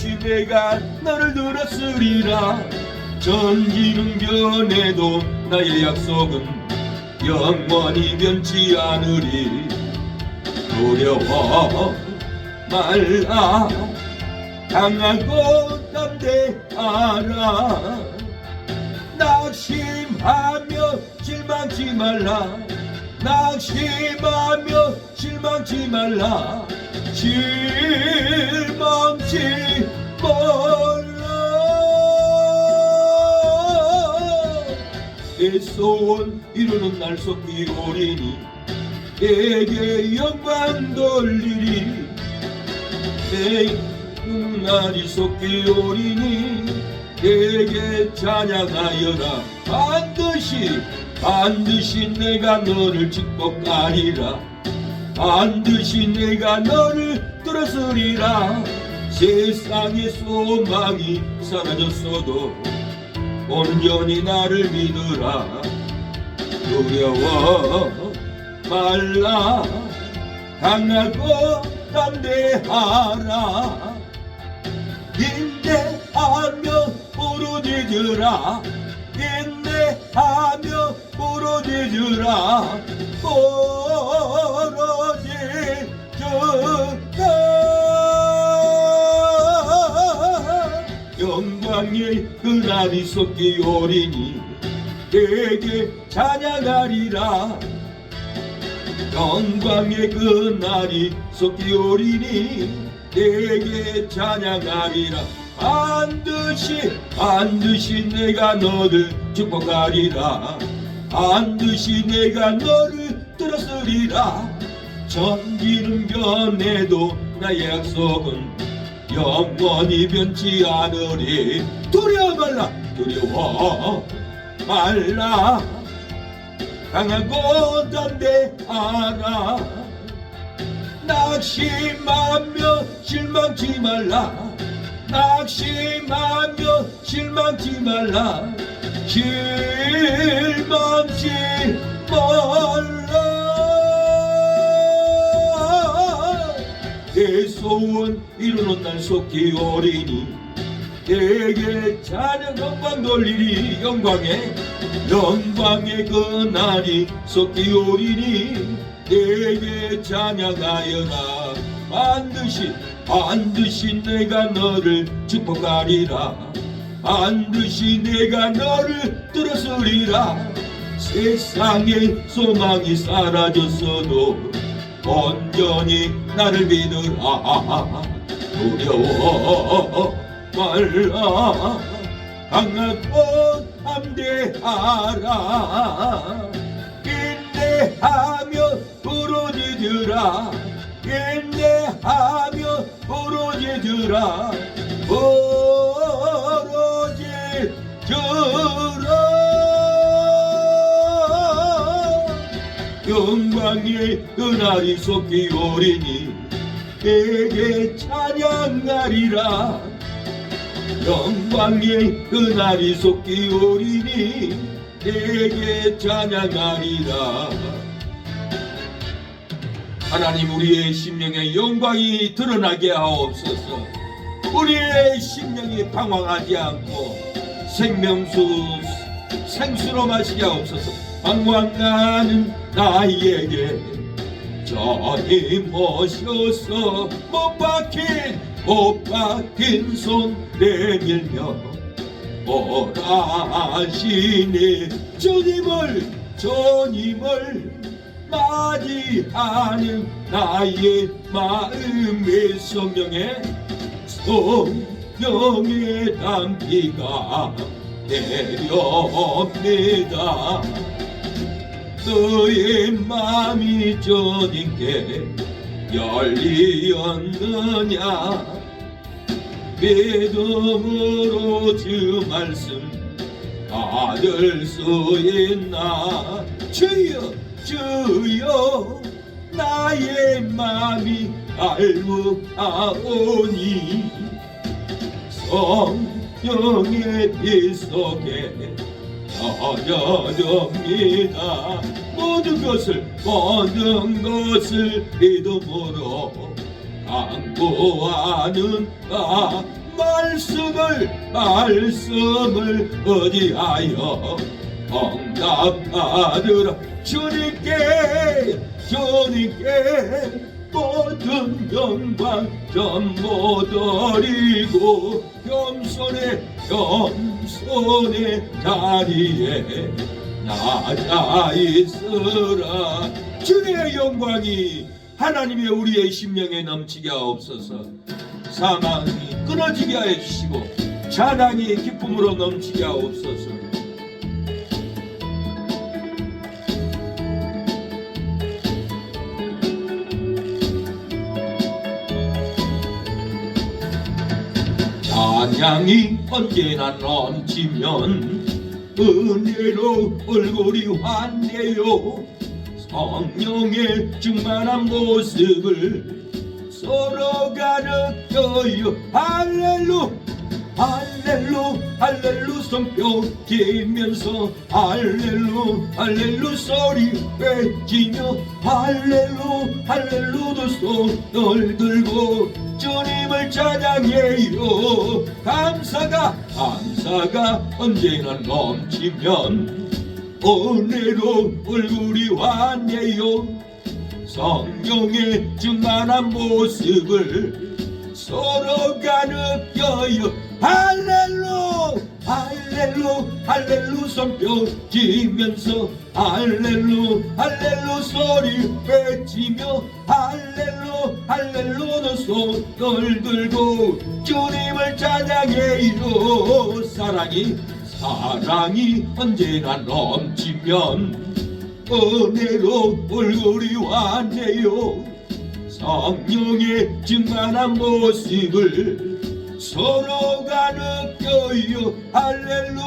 반드시 내가 너를 들었으리라. 전지는 변해도 나의 약속은 영원히 변치 않으리. 두려워 말라. 강하고 담대하라. 낙심하며 실망치 말라. 낙심하며 실망치 말라. 실망치 말라. 내 소원 이루는 날 속히 오리니 내게 영광 돌리리. 내 날이 속히 오리니 내게 찬양하여라. 반드시 내가 너를 축복하리라. 반드시 내가 너를 들었으리라. 세상의 소망이 사라졌어도 온전히 나를 믿으라. 두려워 말라. 강하고 담대하라. 인내하며 부르짖으라. 인내하며 부르짖으라. 부르짖으라. 영광의 그날이 속히 오리니 내게 찬양하리라. 영광의 그날이 속히 오리니 내게 찬양하리라. 반드시 내가 너를 축복하리라. 반드시 내가 너를 들었으리라. 전기는 변해도 나의 약속은 영원히 변치 않으리. 두려워 말라. 강하고 담대하라. 낙심하며 실망치 말라. 낙심하며 실망치 말라. 실망치 말라. 내 소원 이루는 날 속히 오리니 내게 찬양 영광 돌리리. 영광의 그날이 속히 오리니 내게 찬양하여라. 반드시 내가 너를 축복하리라. 반드시 내가 너를 들었으리라. 세상의 소망이 사라졌어도 온전히 나를 믿으라. 두려워 말라. 강하고 담대하라. 인내하며 부르짖으라. 인내하며 부르짖으라. 부르짖으라. 영광의 그날이 속히 오리니 내게 찬양하리라. 영광의 그날이 속히 오리니 내게 찬양하리라. 하나님, 우리의 심령에 영광이 드러나게 하옵소서. 우리의 심령이 방황하지 않고 생수로 마시게 하옵소서. 방황하는 나에게 전히 모셔서 못 박힌 손 내밀며 오라시니 주님을 맞이하는 나의 마음의 성령에 담비가 내려옵니다. 너의 마음이 주님께 열리었느냐. 믿음으로 주 말씀 받을 수 있나. 주여 나의 마음이 갈무하오니 성령의 빛 속에 터져줍니다. 모든 것을 믿음으로 강구하는 나 말씀을 어디하여 응답하더라. 주님께 모든 영광 전부 드리고 겸손의 자리에 나자 있으라. 주의 영광이 하나님의 우리의 심령에 넘치게 하옵소서. 사망이 끊어지게 하여 주시고 찬양이 기쁨으로 넘치게 하옵소서. 찬양이 언제나 넘치면 은혜로 얼굴이 환해요. 성령의 충만한 모습을 서로가 느껴요. 할렐루 손뼉 치면서 할렐루 소리 외치며 할렐루도 손을 들고 주님을 찬양해요. 감사가 언제나 넘치면 은혜로 얼굴이 환해요. 성령의 충만한 모습을 서로가 느껴요. 할렐루 손뼉 치면서 할렐루 소리 외치며 할렐루도 손을 들고 주님을 찬양해요. 사랑이 언제나 넘치면 은혜로 얼굴이 환해요. 성령의 충만한 모습을 서로가 느껴요. 할렐루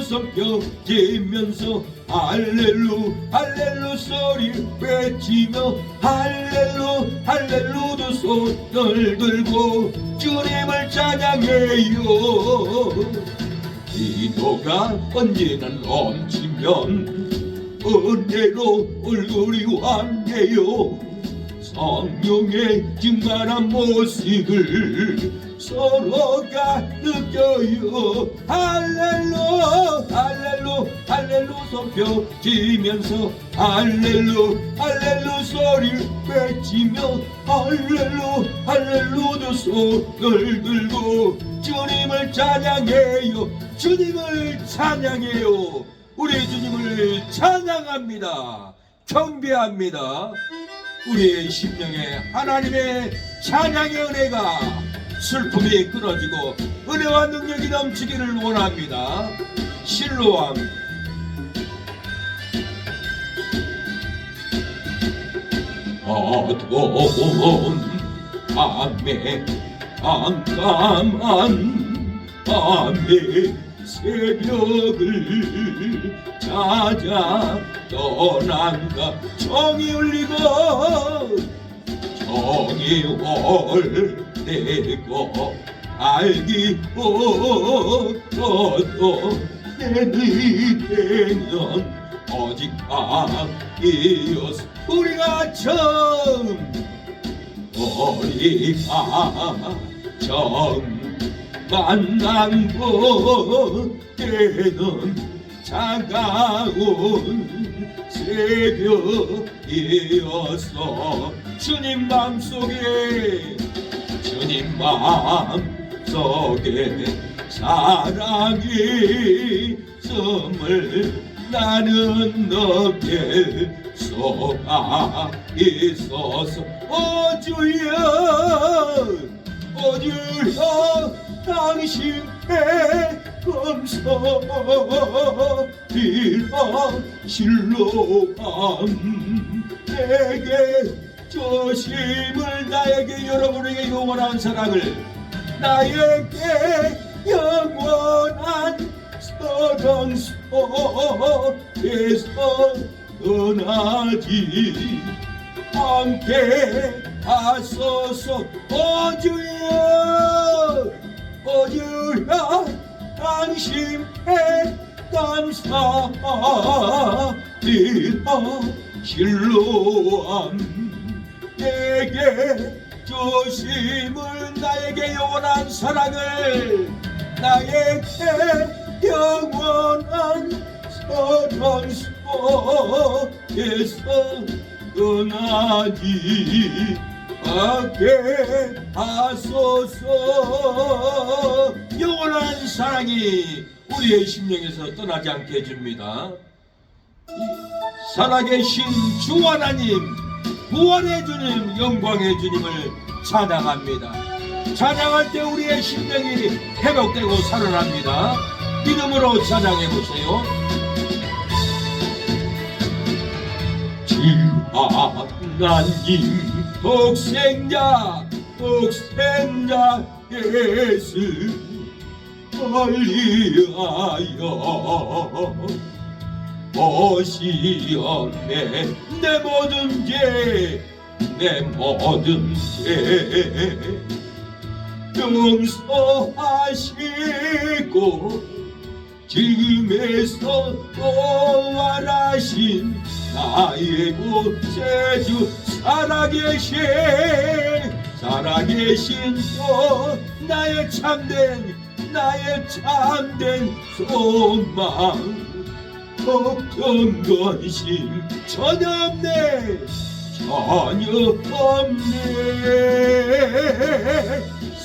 손뼉 치면서 할렐루 소리 외치며 할렐루도 손을 들고 주님을 찬양해요. 기도가 언제나 넘치면 은혜로 얼굴이 환해요. 성령의 충만한 모습을 서로가 느껴요. 할렐루 손뼉 치면서 할렐루 소리 외치며 할렐루도 손을 들고 주님을 찬양해요. 주님을 찬양해요. 우리 주님을 찬양합니다. 경배합니다. 우리의 심령에 하나님의 찬양의 은혜가 슬픔이 끊어지고 은혜와 능력이 넘치기를 원합니다. 실로암. 어두운 밤에 깜깜한 밤에 새벽을 찾아 떠난다. 정이 울리고 정이 올대고 알기 어려도 내 니에는 오직 밤이었어. 우리가 처음 만난 그때는 차가운 새벽이었어. 주님 마음속에 사랑이 있음을 나는 너게 속아 있어서 오 주여 당신의 검소리라 실로암 내게 조심을 나에게 여러분에게 영원한 사랑을 나에게 영원한 사랑 속에서 떠나지 함께 하소서. 오 주여 당신의 감사리라 실로암 내게 주심을 나에게 영원한 사랑을 나에게 영원한 사랑 속에서 떠나지 않게 하소서. 영원한 사랑이 우리의 심령에서 떠나지 않게 해줍니다. 살아계신 주 하나님, 구원의 주님, 영광의 주님을 찬양합니다. 찬양할 때 우리의 심령이 회복되고 살아납니다. 믿음으로 찬양해 보세요. 주 하나님 독생자 예수 멀리하여 오시었네. 내 모든 죄 용서하시고 지금에서 부활하신 나의 구세주 살아계신 또 나의 참된 소망. 걱정 근심 전혀 없네.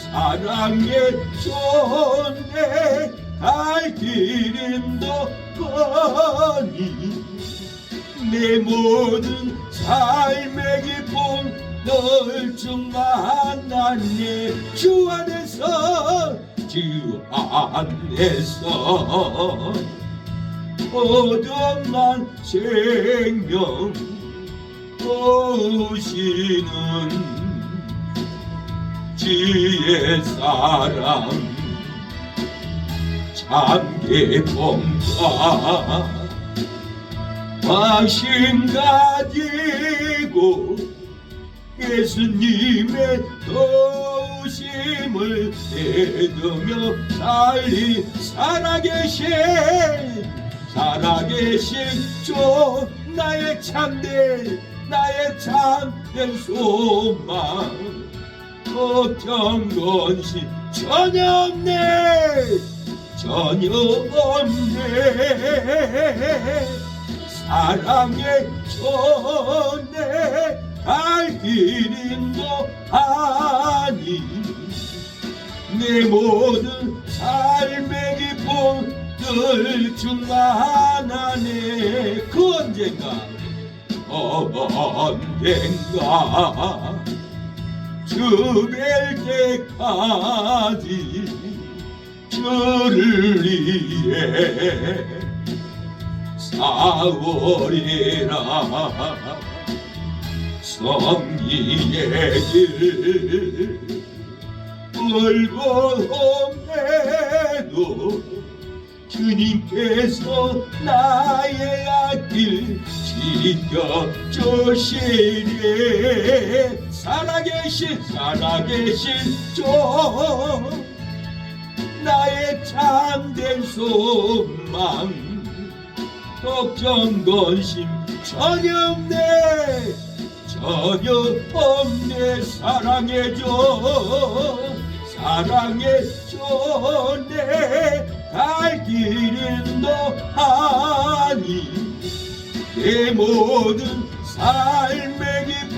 사랑의 존내 갈 기름도 뻔히 내 모든 삶의 기쁨 널 충만하네. 주 안에서 거듭난 생명 오시는 지혜 사랑 참개봉과 확신 가지고 예수님의 도우심을 믿으며 살아계신 주 나의 참된 소망. 걱정 근심 전혀 없네. 사랑의 존내 갈 길임도 아니 내 모든 삶의 기쁨 늘 충만하네. 그 언젠가 주 뵐 때까지 주를 위해 싸우리라. 성리의 길 불고홈에도 주님께서 나의 앞길 지켜주시리. 살아계신 주 나의 참된 소망. 걱정 근심 전혀 없네. 사랑의 존내 갈 길임도 아니 내 모든 삶의 기쁨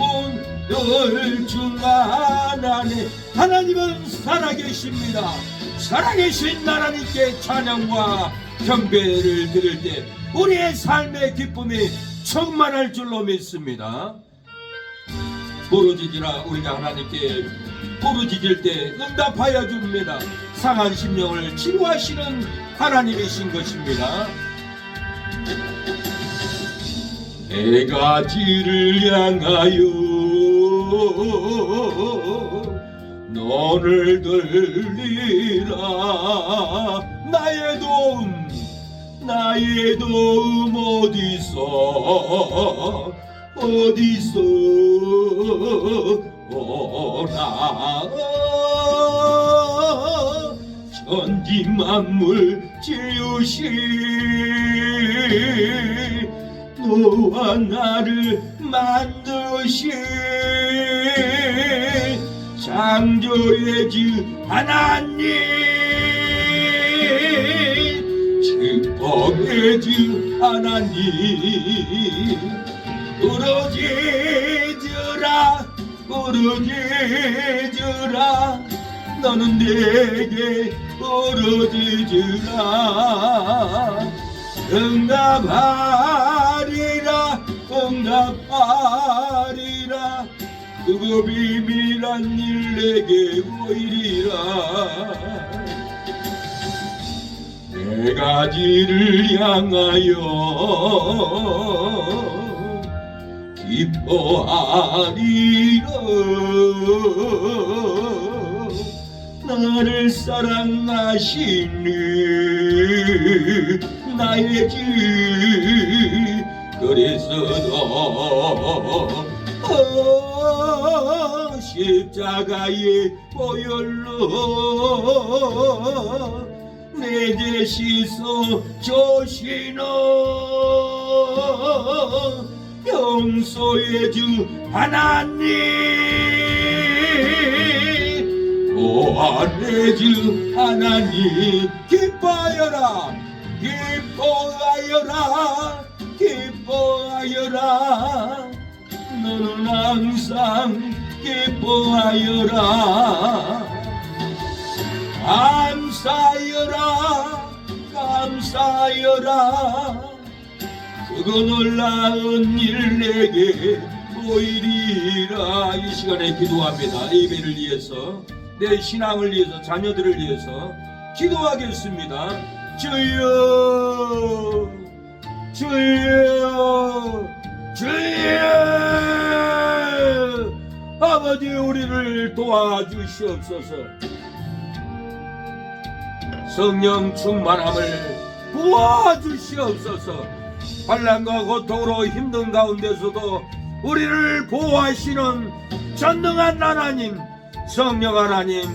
늘 충만하네. 하나님은 살아계십니다. 살아계신 하나님께 찬양과 경배를 드릴 때 우리의 삶의 기쁨이 충만할 줄로 믿습니다. 부르짖으라. 우리가 하나님께 부르짖을 때 응답하여 줍니다. 상한 심령을 치유하시는 하나님이신 것입니다. 내가 지를 향하여 너를 들리라. 나의 도움 어디서 오나. 천지 만물 지으신 너와 나를 만드신 창조의 주 하나님, 축복의 주 하나님, 부르짖으라 부르짖으라, 너는 내게 부르짖으라. 응답하리라 응답하리라, 그거 비밀한 일 내게 보이리라. 내 가지를 향하여 기뻐하리라. 나를 사랑하시는 나의 주, 그리스도 십자가의 보혈로 내 죄 씻어 주시는 용서의 주 하나님, 보안의 주 하나님, 기뻐하여라 기뻐하여라 기뻐하여라, 너는 항상 기뻐하여라. 감사하여라 감사하여라, 그거 놀라운 일 내게 보이리라. 이 시간에 기도합니다. 예배를 위해서, 내 신앙을 위해서, 자녀들을 위해서 기도하겠습니다. 주여 주여 주여, 아버지 우리를 도와주시옵소서. 성령 충만함을 부어주시옵소서. 환난과 고통으로 힘든 가운데서도 우리를 보호하시는 전능한 하나님, 성령 하나님,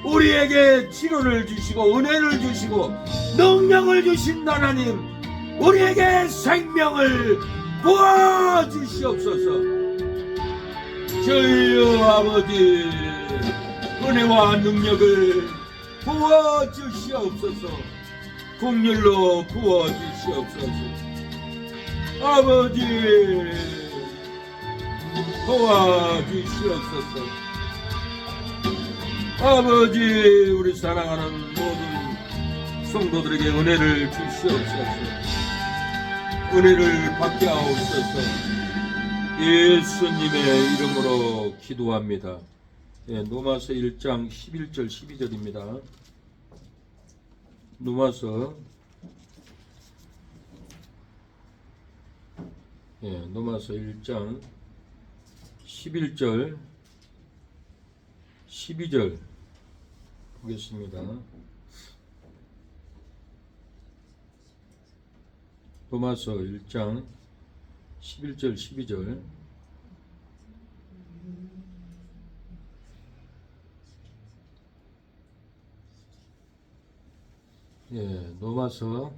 우리에게 치료를 주시고 은혜를 주시고 능력을 주신 하나님, 우리에게 생명을 부어주시옵소서. 주여 아버지, 은혜와 능력을 부어주시옵소서. 국률로 부어주시옵소서. 아버지 도와주시옵소서. 아버지, 우리 사랑하는 모든 성도들에게 은혜를 주시옵소서. 은혜를 받게 하옵소서. 예수님의 이름으로 기도합니다. 로마서 1장 11절 12절입니다. 로마서 1장 11절 12절 보겠습니다. 로마서 1장 11절 12절. 로마서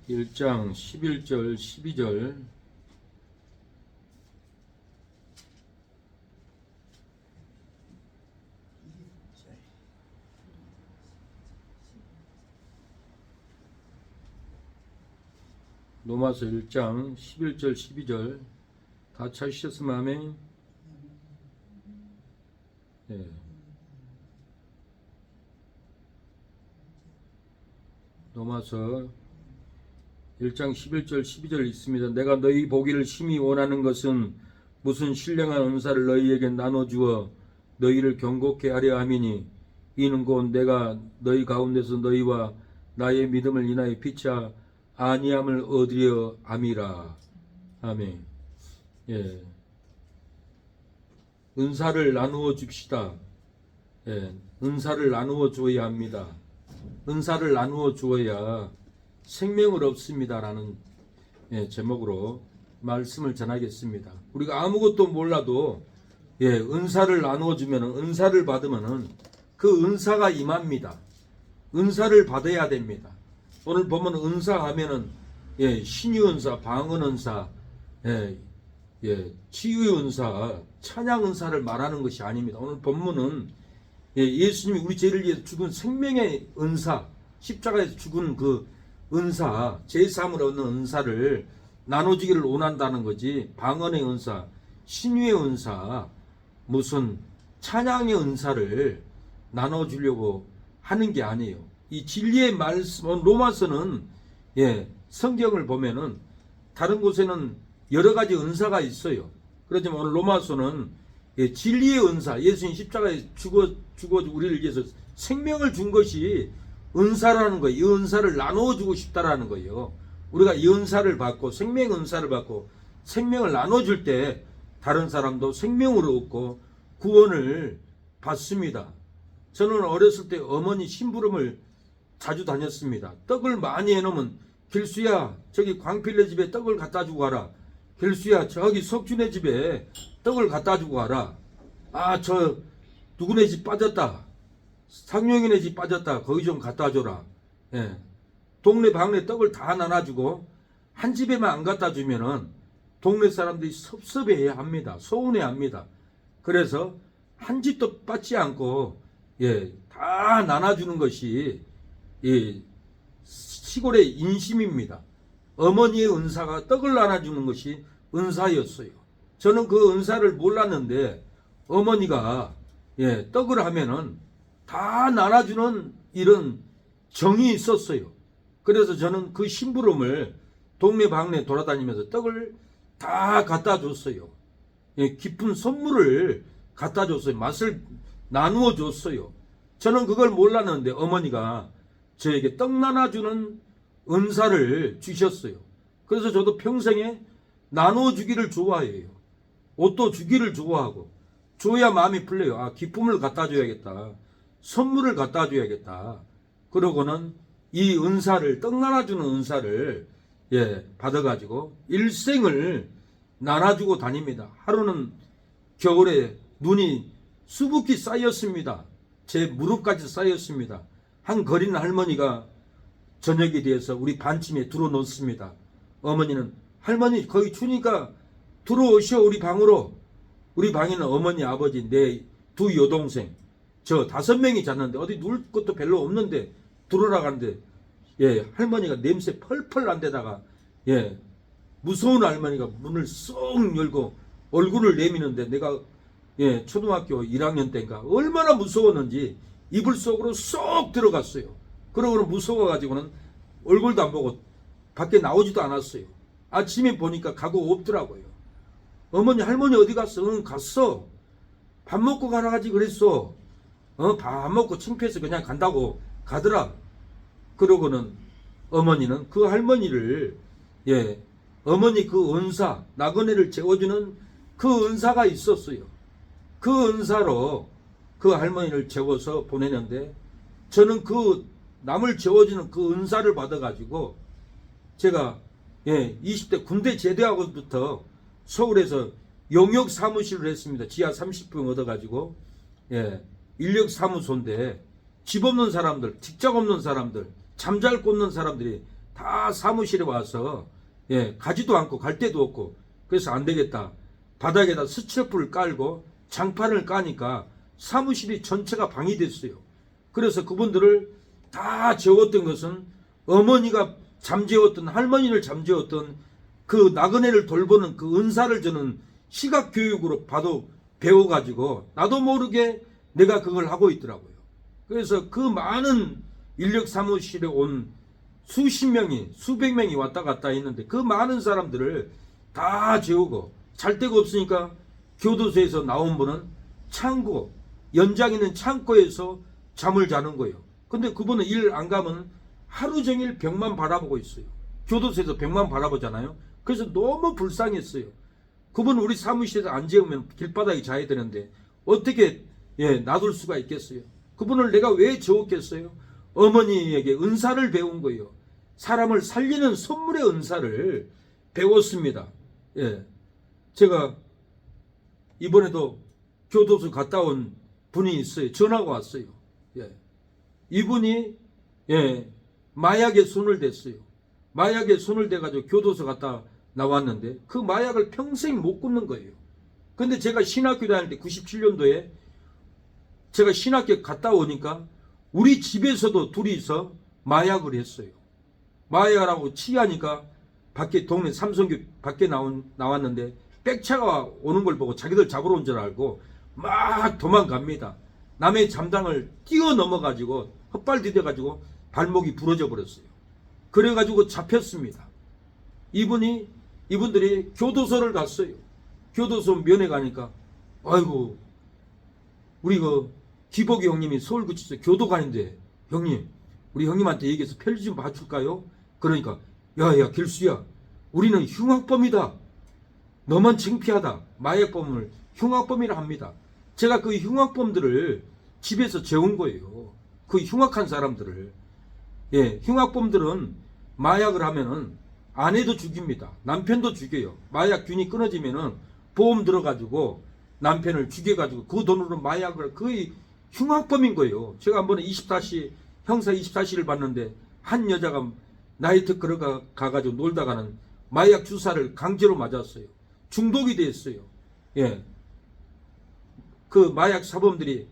1장 11절 12절. 로마서 1장 11절 12절 다 찾으셨으면 아멘. 로마서 1장 11절 12절 있습니다. 내가 너희 보기를 심히 원하는 것은 무슨 신령한 은사를 너희에게 나눠주어 너희를 경고케 하려 함이니, 이는 곧 내가 너희 가운데서 너희와 나의 믿음을 인하여 피차 아니함을 얻으려 함이라. 아멘. 은사를 나누어 줍시다. 은사를 나누어 주어야 합니다. 은사를 나누어 주어야 생명을 얻습니다라는 제목으로 말씀을 전하겠습니다. 우리가 아무것도 몰라도 은사를 나누어 주면, 은사를 받으면은 그 은사가 임합니다. 은사를 받아야 됩니다. 오늘 보면 은사 하면은 신유 은사, 방언 은사, 치유의 은사, 찬양 은사를 말하는 것이 아닙니다. 오늘 본문은 예수님이 우리 죄를 위해서 죽은 생명의 은사, 십자가에서 죽은 그 은사, 제사함을 얻는 은사를 나눠주기를 원한다는 거지. 방언의 은사, 신유의 은사, 무슨 찬양의 은사를 나눠주려고 하는 게 아니에요. 이 진리의 말씀, 로마서는 성경을 보면은 다른 곳에는 여러 가지 은사가 있어요. 그렇지만 오늘 로마서는 진리의 은사, 예수님 십자가에 죽어 우리를 위해서 생명을 준 것이 은사라는 거예요. 이 은사를 나눠주고 싶다라는 거예요. 우리가 이 은사를 받고 생명 은사를 받고 생명을 나눠줄 때 다른 사람도 생명으로 얻고 구원을 받습니다. 저는 어렸을 때 어머니 심부름을 자주 다녔습니다. 떡을 많이 해놓으면 길수야 저기 광필네 집에 떡을 갖다 주고 가라. 길수야 저기 석준의 집에 떡을 갖다 주고 가라. 아 저 누구네 집 빠졌다. 상용이네 집 빠졌다. 거기 좀 갖다 줘라. 동네 방네 떡을 다 나눠주고 한 집에만 안 갖다 주면은 동네 사람들이 섭섭해야 합니다. 서운해 합니다. 그래서 한 집도 빠지 않고 다 나눠주는 것이 시골의 인심입니다. 어머니의 은사가 떡을 나눠주는 것이 은사였어요. 저는 그 은사를 몰랐는데 어머니가 떡을 하면은 다 나눠주는 이런 정이 있었어요. 그래서 저는 그 심부름을 동네 방네 돌아다니면서 떡을 다 갖다 줬어요. 깊은 선물을 갖다 줬어요. 맛을 나누어 줬어요. 저는 그걸 몰랐는데 어머니가 저에게 떡 나눠주는 은사를 주셨어요. 그래서 저도 평생에 나누어 주기를 좋아해요. 옷도 주기를 좋아하고 줘야 마음이 풀려요. 아 기쁨을 갖다 줘야겠다. 선물을 갖다 줘야겠다. 그러고는 이 은사를 떡 나눠주는 은사를 받아가지고 일생을 나눠주고 다닙니다. 하루는 겨울에 눈이 수북히 쌓였습니다. 제 무릎까지 쌓였습니다. 한 거리는 할머니가 저녁이 되어서 우리 반쯤에 들어놓습니다. 어머니는 할머니 거기 추니까 들어오시오 우리 방으로. 우리 방에는 어머니 아버지 내 두 여동생 저 5명이 잤는데 어디 누울 것도 별로 없는데 들어라 가는데 할머니가 냄새 펄펄 난 데다가 무서운 할머니가 문을 쏙 열고 얼굴을 내미는데 내가 초등학교 1학년 때인가 얼마나 무서웠는지 이불 속으로 쏙 들어갔어요. 그러고는 무서워가지고는 얼굴도 안 보고 밖에 나오지도 않았어요. 아침에 보니까 가고 없더라고요. 어머니 할머니 어디 갔어? 응 갔어. 밥 먹고 가라 하지 그랬어. 밥 먹고 창피해서 그냥 간다고 가더라. 그러고는 어머니는 그 할머니를 어머니 그 은사 나그네를 재워주는 그 은사가 있었어요. 그 은사로 그 할머니를 재워서 보내는데 저는 그 남을 재워주는 그 은사를 받아가지고 제가 20대 군대 제대하고부터 서울에서 용역 사무실을 했습니다. 지하 30평 얻어가지고 인력사무소인데 집 없는 사람들, 직장 없는 사람들, 잠잘 곳 없는 사람들이 다 사무실에 와서 가지도 않고 갈 데도 없고 그래서 안 되겠다. 바닥에다 스체프를 깔고 장판을 까니까 사무실이 전체가 방이 됐어요. 그래서 그분들을 다 재웠던 것은 어머니가 잠재웠던 할머니를 잠재웠던 그 나그네를 돌보는 그 은사를 저는 시각교육으로 봐도 배워가지고 나도 모르게 내가 그걸 하고 있더라고요. 그래서 그 많은 인력사무실에 온 수십 명이 수백 명이 왔다 갔다 했는데 그 많은 사람들을 다 재우고 잘 데가 없으니까 교도소에서 나온 분은 창고 연장 있는 창고에서 잠을 자는 거예요. 근데 그분은 일 안 가면 하루 종일 벽만 바라보고 있어요. 교도소에서 벽만 바라보잖아요. 그래서 너무 불쌍했어요. 그분은 우리 사무실에서 안 재우면 길바닥에 자야 되는데 어떻게 놔둘 수가 있겠어요. 그분을 내가 왜 재웠겠어요. 어머니에게 은사를 배운 거예요. 사람을 살리는 선물의 은사를 배웠습니다. 제가 이번에도 교도소 갔다 온 분이 있어요. 전화가 왔어요. 이분이 마약에 손을 댔어요. 마약에 손을 대가지고 교도소 갔다 나왔는데 그 마약을 평생 못 끊는 거예요. 근데 제가 신학교 다닐 때 97년도에 제가 신학교 갔다 오니까 우리 집에서도 둘이서 마약을 했어요. 마약을 하고 취하니까 밖에 동네 삼성교 밖에 나왔는데 백차가 오는 걸 보고 자기들 잡으러 온 줄 알고 막 도망갑니다. 남의 잠장을 뛰어넘어가지고 헛발 디뎌가지고 발목이 부러져 버렸어요. 그래가지고 잡혔습니다. 이분들이 교도소를 갔어요. 교도소 면회 가니까 아이고 우리 그 기복이 형님이 서울구치소 교도관인데 형님 우리 형님한테 얘기해서 편리 좀 봐줄까요? 그러니까 야야 길수야 우리는 흉악범이다. 너만 창피하다. 마약범을 흉악범이라 합니다. 제가 그 흉악범들을 집에서 재운 거예요. 그 흉악한 사람들을. 예, 흉악범들은 마약을 하면은 아내도 죽입니다. 남편도 죽여요. 마약균이 끊어지면은 보험 들어가지고 남편을 죽여가지고 그 돈으로 마약을 거의 흉악범인 거예요. 제가 한번에 형사 24시를 봤는데 한 여자가 나이트 끌어가 가지고 놀다가는 마약 주사를 강제로 맞았어요. 중독이 됐어요. 예. 그 마약 사범들이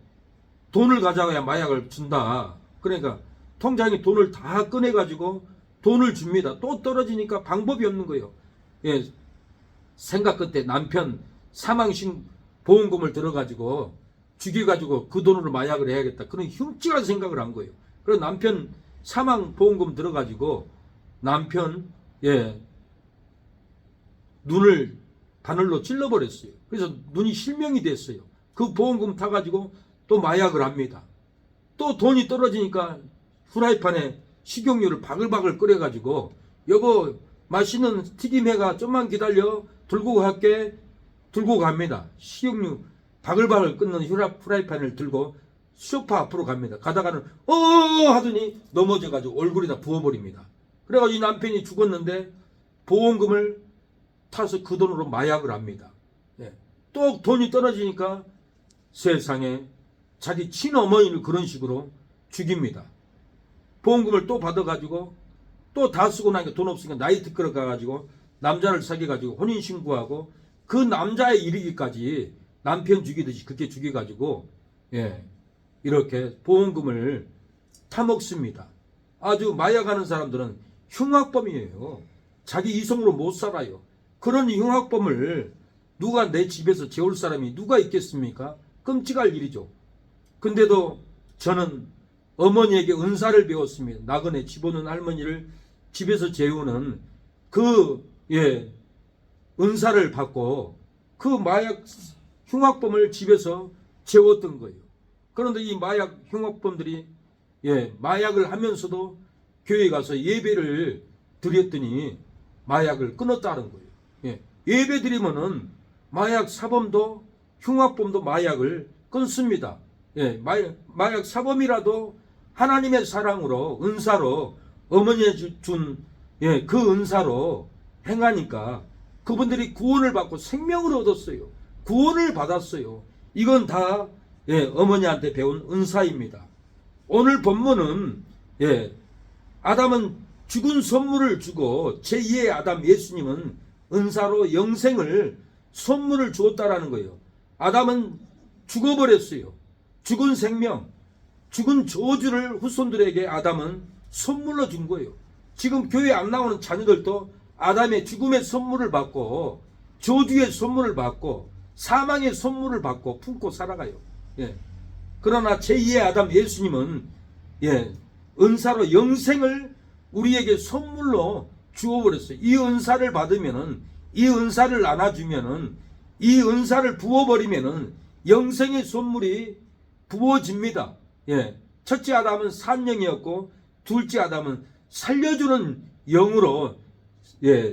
돈을 가져가야 마약을 준다. 그러니까 통장에 돈을 다 꺼내가지고 돈을 줍니다. 또 떨어지니까 방법이 없는 거예요. 예. 생각 끝에 남편 사망신 보험금을 들어가지고 죽여가지고 그 돈으로 마약을 해야겠다. 그런 흉측한 생각을 한 거예요. 그래서 남편 사망 보험금 들어가지고 남편 눈을 바늘로 찔러버렸어요. 그래서 눈이 실명이 됐어요. 그 보험금 타가지고 또 마약을 합니다. 또 돈이 떨어지니까 후라이팬에 식용유를 바글바글 끓여가지고 여보 맛있는 튀김해가 좀만 기다려 들고 갈게. 들고 갑니다. 식용유 바글바글 끓는 후라이팬을 들고 소파 앞으로 갑니다. 가다가는 하더니 넘어져가지고 얼굴에다 부어버립니다. 그래가지고 이 남편이 죽었는데 보험금을 타서 그 돈으로 마약을 합니다. 예. 또 돈이 떨어지니까 세상에 자기 친어머니를 그런 식으로 죽입니다. 보험금을 또 받아가지고 또 다 쓰고 나니까 돈 없으니까 나이트 끌어가가지고 남자를 사귀어가지고 혼인신고하고 그 남자에 이르기까지 남편 죽이듯이 그렇게 죽여가지고 이렇게 보험금을 타먹습니다. 아주 마약하는 사람들은 흉악범이에요. 자기 이성으로 못 살아요. 그런 흉악범을 누가 내 집에서 재울 사람이 누가 있겠습니까? 끔찍할 일이죠. 근데도 저는 어머니에게 은사를 배웠습니다. 나그네 집오는 할머니를 집에서 재우는 은사를 받고 그 마약 흉악범을 집에서 재웠던 거예요. 그런데 이 마약 흉악범들이 마약을 하면서도 교회 가서 예배를 드렸더니 마약을 끊었다는 거예요. 예배 드리면은 마약 사범도 흉악범도 마약을 끊습니다. 마약 사범이라도 하나님의 사랑으로 은사로 어머니에 준 그 은사로 행하니까 그분들이 구원을 받고 생명을 얻었어요. 구원을 받았어요. 이건 다 어머니한테 배운 은사입니다. 오늘 본문은 아담은 죽은 선물을 주고 제2의 아담 예수님은 은사로 영생을 선물을 주었다라는 거예요. 아담은 죽어버렸어요. 죽은 생명, 죽은 저주를 후손들에게 아담은 선물로 준 거예요. 지금 교회 안 나오는 자녀들도 아담의 죽음의 선물을 받고 저주의 선물을 받고 사망의 선물을 받고 품고 살아가요. 그러나 제2의 아담 예수님은 은사로 영생을 우리에게 선물로 주어버렸어요. 이 은사를 받으면은, 이 은사를 나눠주면은, 이 은사를 부어버리면은 영생의 선물이 부어집니다. 첫째 아담은 산영이었고 둘째 아담은 살려주는 영으로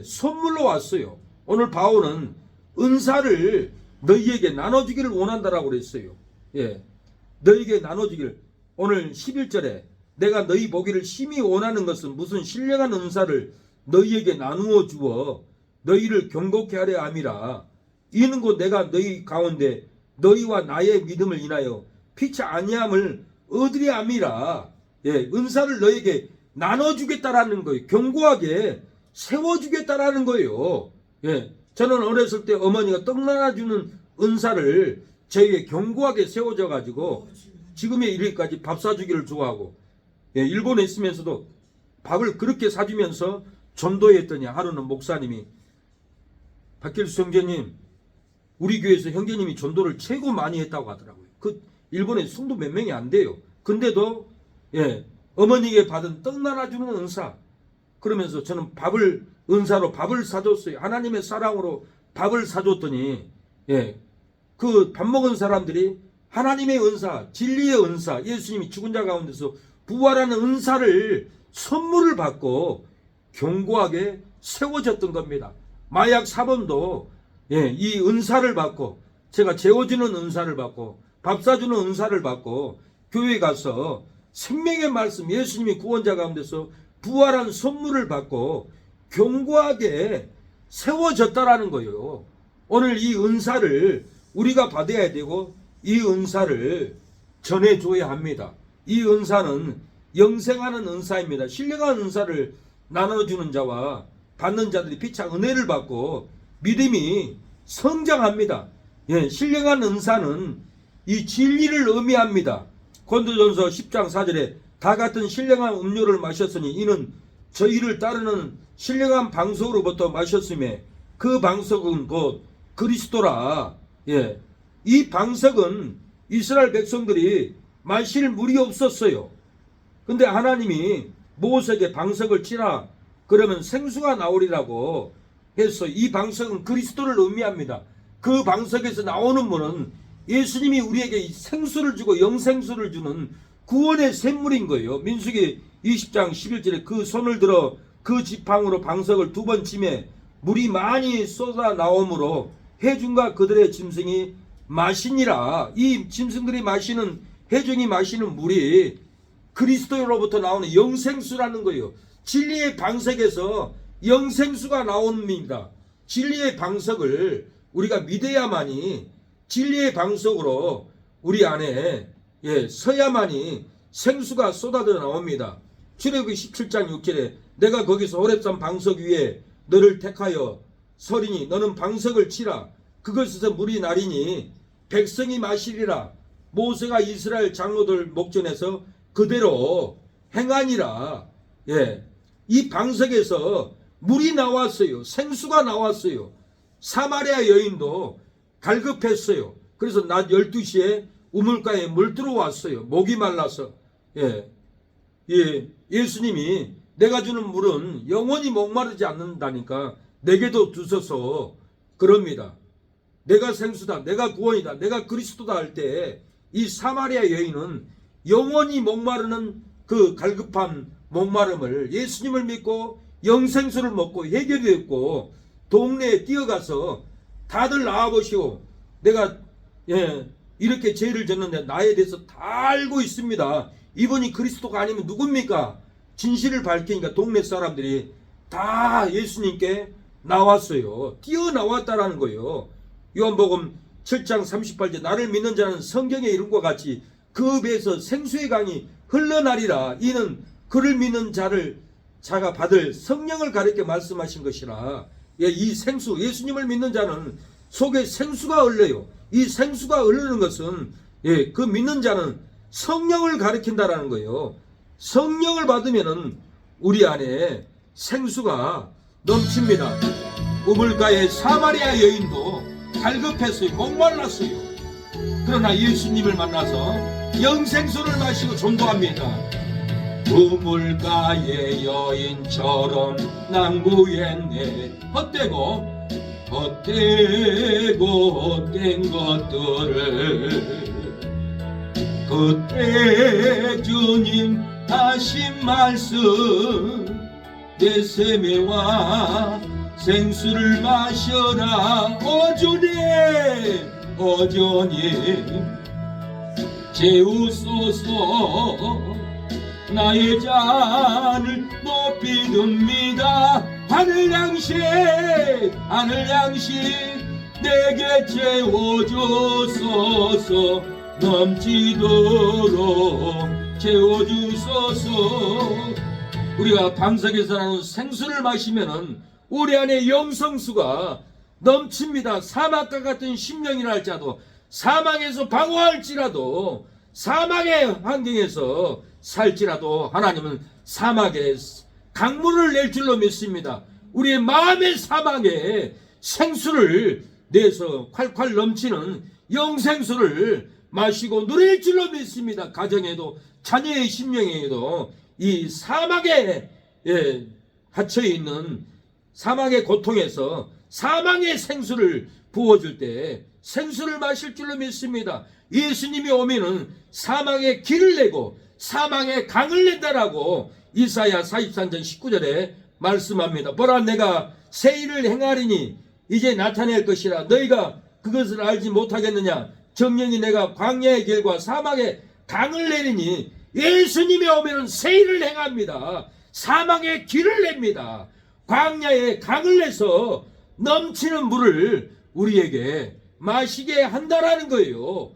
선물로 왔어요. 오늘 바울은 은사를 너희에게 나눠주기를 원한다라고 그랬어요. 너희에게 나눠주기를. 오늘 11절에 내가 너희 보기를 심히 원하는 것은 무슨 신령한 은사를 너희에게 나누어 주어 너희를 경고케 하려 함이라. 이는 곧 내가 너희 가운데 너희와 나의 믿음을 인하여 피치 아니함을 얻으려 함이라. 은사를 너희에게 나눠주겠다라는 거예요. 견고하게 세워주겠다라는 거예요. 저는 어렸을 때 어머니가 떡 나눠주는 은사를 저에게 견고하게 세워져 가지고 지금의 이르기까지 밥 사주기를 좋아하고, 일본에 있으면서도 밥을 그렇게 사주면서 전도했더니 하루는 목사님이, 박길수 형제님, 우리 교회에서 형제님이 전도를 최고 많이 했다고 하더라고요. 그 일본에 성도 몇 명이 안 돼요. 근데도 어머니에게 받은 떡 나눠주는 은사, 그러면서 저는 은사로 밥을 사줬어요. 하나님의 사랑으로 밥을 사줬더니 그 밥 먹은 사람들이 하나님의 은사, 진리의 은사, 예수님이 죽은 자 가운데서 부활하는 은사를 선물을 받고 견고하게 세워졌던 겁니다. 마약 사범도 이 은사를 받고, 제가 재워주는 은사를 받고 밥 사주는 은사를 받고 교회에 가서 생명의 말씀, 예수님이 구원자 가운데서 부활한 선물을 받고 견고하게 세워졌다라는 거예요. 오늘 이 은사를 우리가 받아야 되고 이 은사를 전해줘야 합니다. 이 은사는 영생하는 은사입니다. 신령한 은사를 나눠주는 자와 받는 자들이 피차 은혜를 받고 믿음이 성장합니다. 신령한 은사는 이 진리를 의미합니다. 고린도전서 10장 4절에 다 같은 신령한 음료를 마셨으니 이는 저희를 따르는 신령한 방석으로부터 마셨음에 그 방석은 곧 그리스도라. 이 방석은 이스라엘 백성들이 마실 물이 없었어요. 근데 하나님이 모세에게 방석을 치라 그러면 생수가 나오리라고 해서 이 방석은 그리스도를 의미합니다. 그 방석에서 나오는 물은 예수님이 우리에게 생수를 주고 영생수를 주는 구원의 샘물인 거예요. 민수기 20장 11절에 그 손을 들어 그 지팡으로 방석을 2번 치매 물이 많이 쏟아 나오므로 회중과 그들의 짐승이 마시니라. 이 짐승들이 마시는, 회중이 마시는 물이 그리스도로부터 나오는 영생수라는 거예요. 진리의 방석에서 영생수가 나옵니다. 진리의 방석을 우리가 믿어야만이, 진리의 방석으로 우리 안에 서야만이 생수가 쏟아져 나옵니다. 출애굽기 17장 6절에 내가 거기서 호렙산 방석 위에 너를 택하여 서리니 너는 방석을 치라. 그것에서 물이 나리니 백성이 마시리라. 모세가 이스라엘 장로들 목전에서 그대로 행하니라. 이 방석에서 물이 나왔어요. 생수가 나왔어요. 사마리아 여인도 갈급했어요. 그래서 낮 12시에 우물가에 물 들어왔어요. 목이 말라서. 예수님이 내가 주는 물은 영원히 목마르지 않는다니까 내게도 주소서 그럽니다. 내가 생수다, 내가 구원이다, 내가 그리스도다 할 때 이 사마리아 여인은 영원히 목마르는 그 갈급한 목마름을 예수님을 믿고 영생수를 먹고 해결이 됐고 동네에 뛰어가서 다들 나와보시오. 내가 이렇게 죄를 졌는데 나에 대해서 다 알고 있습니다. 이분이 그리스도가 아니면 누굽니까? 진실을 밝히니까 동네 사람들이 다 예수님께 나왔어요. 뛰어나왔다라는 거예요. 요한복음 7장 38절 나를 믿는 자는 성경의 이름과 같이 그 배에서 생수의 강이 흘러나리라. 이는 그를 믿는 자가 받을 성령을 가리켜 말씀하신 것이라. 이 생수, 예수님을 믿는 자는 속에 생수가 흘러요. 이 생수가 흐르는 것은 그 믿는 자는 성령을 가리킨다라는 거예요. 성령을 받으면은 우리 안에 생수가 넘칩니다. 우물가의 사마리아 여인도 갈급했어요. 목말랐어요. 그러나 예수님을 만나서 영생수를 마시고 전도합니다. 우물가의 여인처럼 난구했네. 헛되고 헛된 것들을 그때 주님 하신 말씀 내 세매와 생수를 마셔라. 오 주님 재우소서. 나의 잔을 높이 듭니다. 하늘 양식 내게 채워주소서. 넘치도록 채워주소서. 우리가 방석에서 나는 생수를 마시면은 우리 안에 영성수가 넘칩니다. 사막과 같은 심령이라 할지라도, 사망에서 방어할지라도, 사막의 환경에서 살지라도 하나님은 사막에 강물을 낼 줄로 믿습니다. 우리의 마음의 사막에 생수를 내서 콸콸 넘치는 영생수를 마시고 누릴 줄로 믿습니다. 가정에도 자녀의 심령에도 이 사막에 갇혀있는 사막의 고통에서 사망의 생수를 부어줄 때 생수를 마실 줄로 믿습니다. 예수님이 오면은 사망의 길을 내고 사망의 강을 낸다라고 이사야 43장 19절에 말씀합니다. 보라, 내가 새 일을 행하리니 이제 나타낼 것이라 너희가 그것을 알지 못하겠느냐. 정령이 내가 광야의 길과 사막의 강을 내리니, 예수님이 오면은 새 일을 행합니다. 사막의 길을 냅니다. 광야의 강을 내서 넘치는 물을 우리에게 마시게 한다라는 거예요.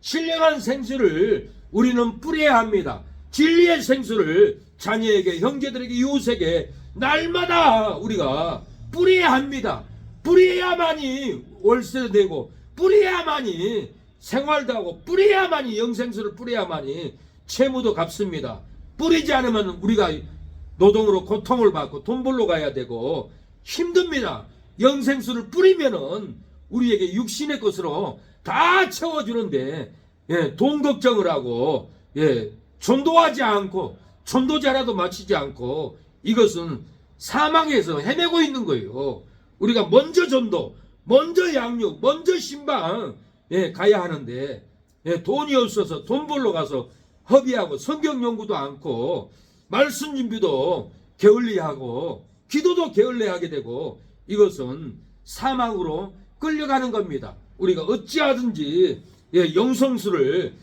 신령한 생수를 우리는 뿌려야 합니다. 진리의 생수를 자녀에게, 형제들에게, 이웃에게 날마다 우리가 뿌려야 합니다. 뿌려야만이 월세도 되고, 뿌려야만이 생활도 하고, 뿌려야만이 영생수를 뿌려야만이 채무도 갚습니다. 뿌리지 않으면 우리가 노동으로 고통을 받고 돈 벌러 가야 되고 힘듭니다. 영생수를 뿌리면은 우리에게 육신의 것으로 다 채워주는데, 돈 걱정을 하고, 전도하지 않고, 전도자라도 마치지 않고, 이것은 사망에서 헤매고 있는 거예요. 우리가 먼저 전도, 먼저 양육, 먼저 신방 가야 하는데, 돈이 없어서 돈 벌러 가서 허비하고 성경 연구도 않고 말씀 준비도 게을리하고 기도도 게을리하게 되고, 이것은 사망으로 끌려가는 겁니다. 우리가 어찌하든지 영성수를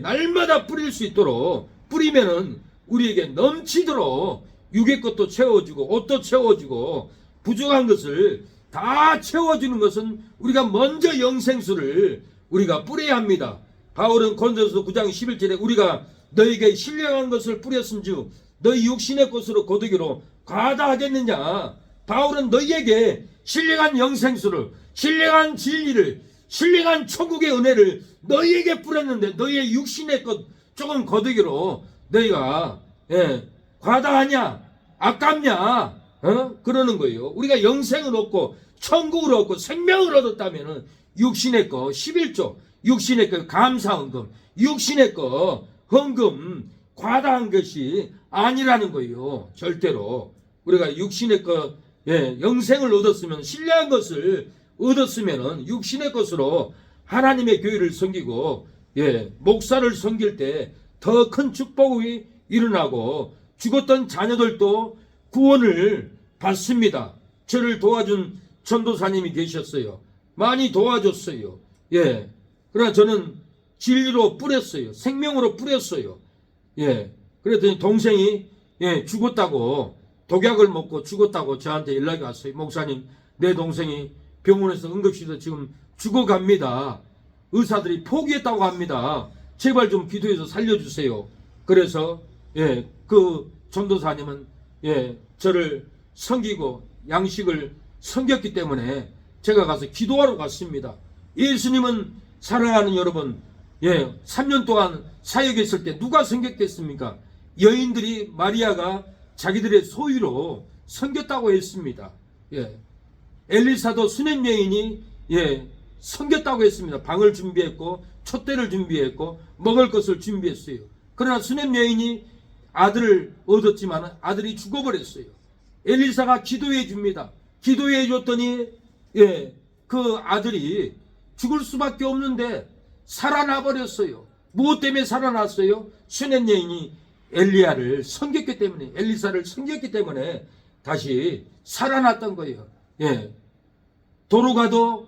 날마다 뿌릴 수 있도록 뿌리면은 우리에게 넘치도록 육의 것도 채워주고 옷도 채워주고 부족한 것을 다 채워주는 것은 우리가 먼저 영생수를 우리가 뿌려야 합니다. 바울은 고린도서 9장 11절에 우리가 너에게 신령한 것을 뿌렸은즉 너희 육신의 것으로 거두기로 과다하겠느냐. 바울은 너희에게 신령한 영생수를, 신령한 진리를, 신령한 천국의 은혜를 너희에게 뿌렸는데 너희의 육신의 것 조금 거두기로 너희가 과다하냐, 아깝냐, 그러는 거예요. 우리가 영생을 얻고 천국을 얻고 생명을 얻었다면은 육신의 거 11조, 육신의 거 감사헌금, 육신의 거 헌금 과다한 것이 아니라는 거예요. 절대로 우리가 육신의 거 영생을 얻었으면, 신뢰한 것을 얻었으면은 육신의 것으로 하나님의 교회를 섬기고 목사를 섬길 때 더 큰 축복이 일어나고 죽었던 자녀들도 구원을 받습니다. 저를 도와준 전도사님이 계셨어요. 많이 도와줬어요. 그러나 저는 진리로 뿌렸어요. 생명으로 뿌렸어요. 그랬더니 동생이 죽었다고, 독약을 먹고 죽었다고 저한테 연락이 왔어요. 목사님, 내 동생이 병원에서 응급실에서 지금 죽어갑니다. 의사들이 포기했다고 합니다. 제발 좀 기도해서 살려주세요. 그래서 그 전도사님은 저를 섬기고 양식을 섬겼기 때문에 제가 가서 기도하러 갔습니다. 예수님은 사랑하는 여러분, 3년 동안 사역했을 때 누가 섬겼겠습니까? 여인들이 마리아가 자기들의 소유로 섬겼다고 했습니다. 엘리사도 수냄 여인이 섬겼다고 했습니다. 방을 준비했고 촛대를 준비했고 먹을 것을 준비했어요. 그러나 수냄 여인이 아들을 얻었지만 아들이 죽어버렸어요. 엘리사가 기도해 줍니다. 기도해 줬더니 그 아들이 죽을 수밖에 없는데 살아나 버렸어요. 무엇 때문에 살아났어요? 수냄 여인이 엘리야를 섬겼기 때문에, 엘리사를 섬겼기 때문에 다시 살아났던 거예요. 도로 가도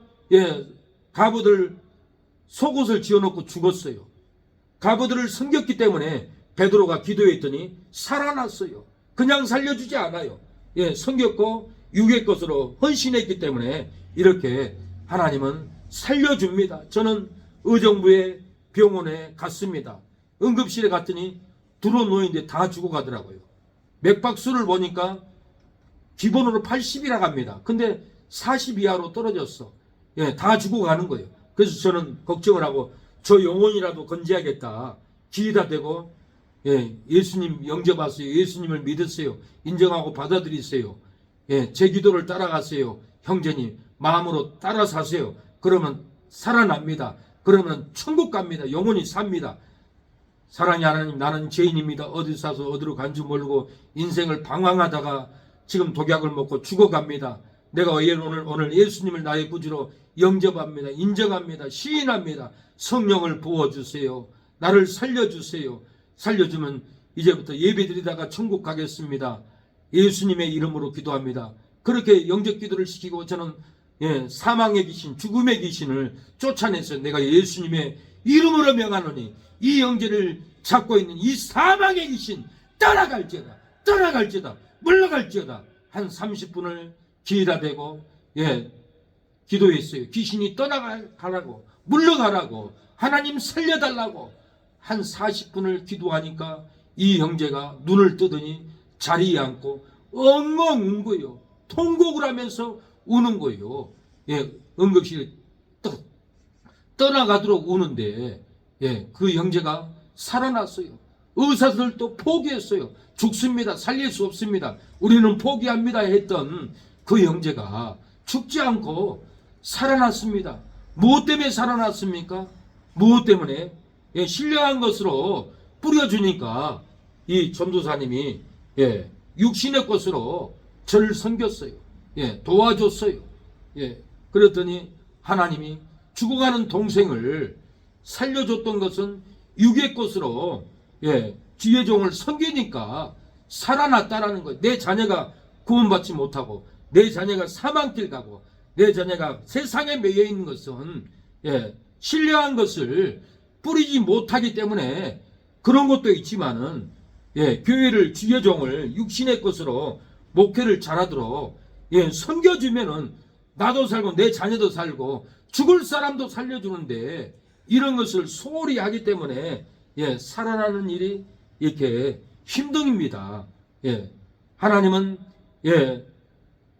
가부들 속옷을 지어놓고 죽었어요. 가부들을 섬겼기 때문에 베드로가 기도했더니 살아났어요. 그냥 살려주지 않아요. 섬겼고 육의 것으로 헌신했기 때문에 이렇게 하나님은 살려줍니다. 저는 의정부의 병원에 갔습니다. 응급실에 갔더니 들어놓인데 다 죽어가더라고요. 맥박수를 보니까 기본으로 80이라고 합니다. 근데 40 이하로 떨어졌어. 예, 다 죽어가는 거예요. 그래서 저는 걱정을 하고 저 영혼이라도 건져야겠다. 기회다 되고 예, 예수님 영접하세요. 예수님을 믿으세요. 인정하고 받아들이세요. 예, 제 기도를 따라가세요. 형제님 마음으로 따라 사세요. 그러면 살아납니다. 그러면 천국 갑니다. 영원히 삽니다. 사랑의 하나님, 나는 죄인입니다. 어디 사서 어디로 간지 모르고 인생을 방황하다가 지금 독약을 먹고 죽어갑니다. 내가 오늘 예수님을 나의 구주로 영접합니다. 인정합니다. 시인합니다. 성령을 부어주세요. 나를 살려주세요. 살려주면 이제부터 예배드리다가 천국 가겠습니다. 예수님의 이름으로 기도합니다. 그렇게 영접 기도를 시키고 저는 사망의 귀신, 죽음의 귀신을 쫓아내서 내가 예수님의 이름으로 명하노니 이 영제를 잡고 있는 이 사망의 귀신 떠나갈지어다 물러갈지어다. 한 30분을 기회다 대고 기도했어요. 귀신이 떠나가라고 물러가라고 하나님 살려달라고 한 40분을 기도하니까 이 형제가 눈을 뜨더니 자리에 앉고 엉엉 운 거예요. 통곡을 하면서 우는 거예요. 응급실에 떠나가도록 우는데 그 형제가 살아났어요. 의사들도 포기했어요. 죽습니다. 살릴 수 없습니다. 우리는 포기합니다 했던 그 형제가 죽지 않고 살아났습니다. 무엇 때문에 살아났습니까? 무엇 때문에? 신령한 것으로 뿌려주니까 이 전도사님이 육신의 것으로 저를 섬겼어요. 도와줬어요. 그랬더니 하나님이 죽어가는 동생을 살려줬던 것은 육의 것으로 주의 종을 섬기니까 살아났다라는 거예요. 내 자녀가 구원받지 못하고 내 자녀가 사망길 가고 내 자녀가 세상에 매여 있는 것은 신령한 것을 뿌리지 못하기 때문에 그런 것도 있지만은 교회를 주의 종을 육신의 것으로 목회를 잘하도록 섬겨주면은 나도 살고 내 자녀도 살고 죽을 사람도 살려주는데 이런 것을 소홀히 하기 때문에 살아나는 일이 이렇게 힘듭니다. 하나님은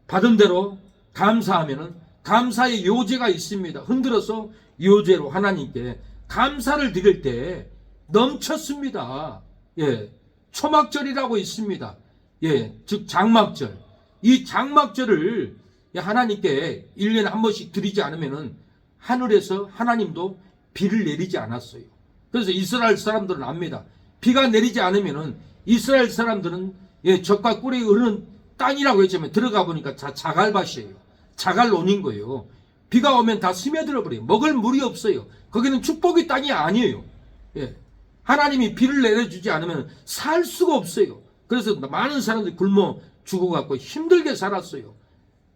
받은 대로 감사하면은 감사의 요제가 있습니다. 흔들어서 요제로 하나님께 감사를 드릴 때 넘쳤습니다. 초막절이라고 있습니다. 즉 장막절. 이 장막절을 하나님께 1년에 한 번씩 드리지 않으면은 하늘에서 하나님도 비를 내리지 않았어요. 그래서 이스라엘 사람들은 압니다. 비가 내리지 않으면은 이스라엘 사람들은 젖과 꿀이 흐르는 땅이라고 했지만 들어가 보니까 자갈밭이에요. 자갈논인 거예요. 비가 오면 다 스며들어 버려요. 먹을 물이 없어요. 거기는 축복의 땅이 아니에요. 하나님이 비를 내려주지 않으면 살 수가 없어요. 그래서 많은 사람들이 굶어 죽어갖고 힘들게 살았어요.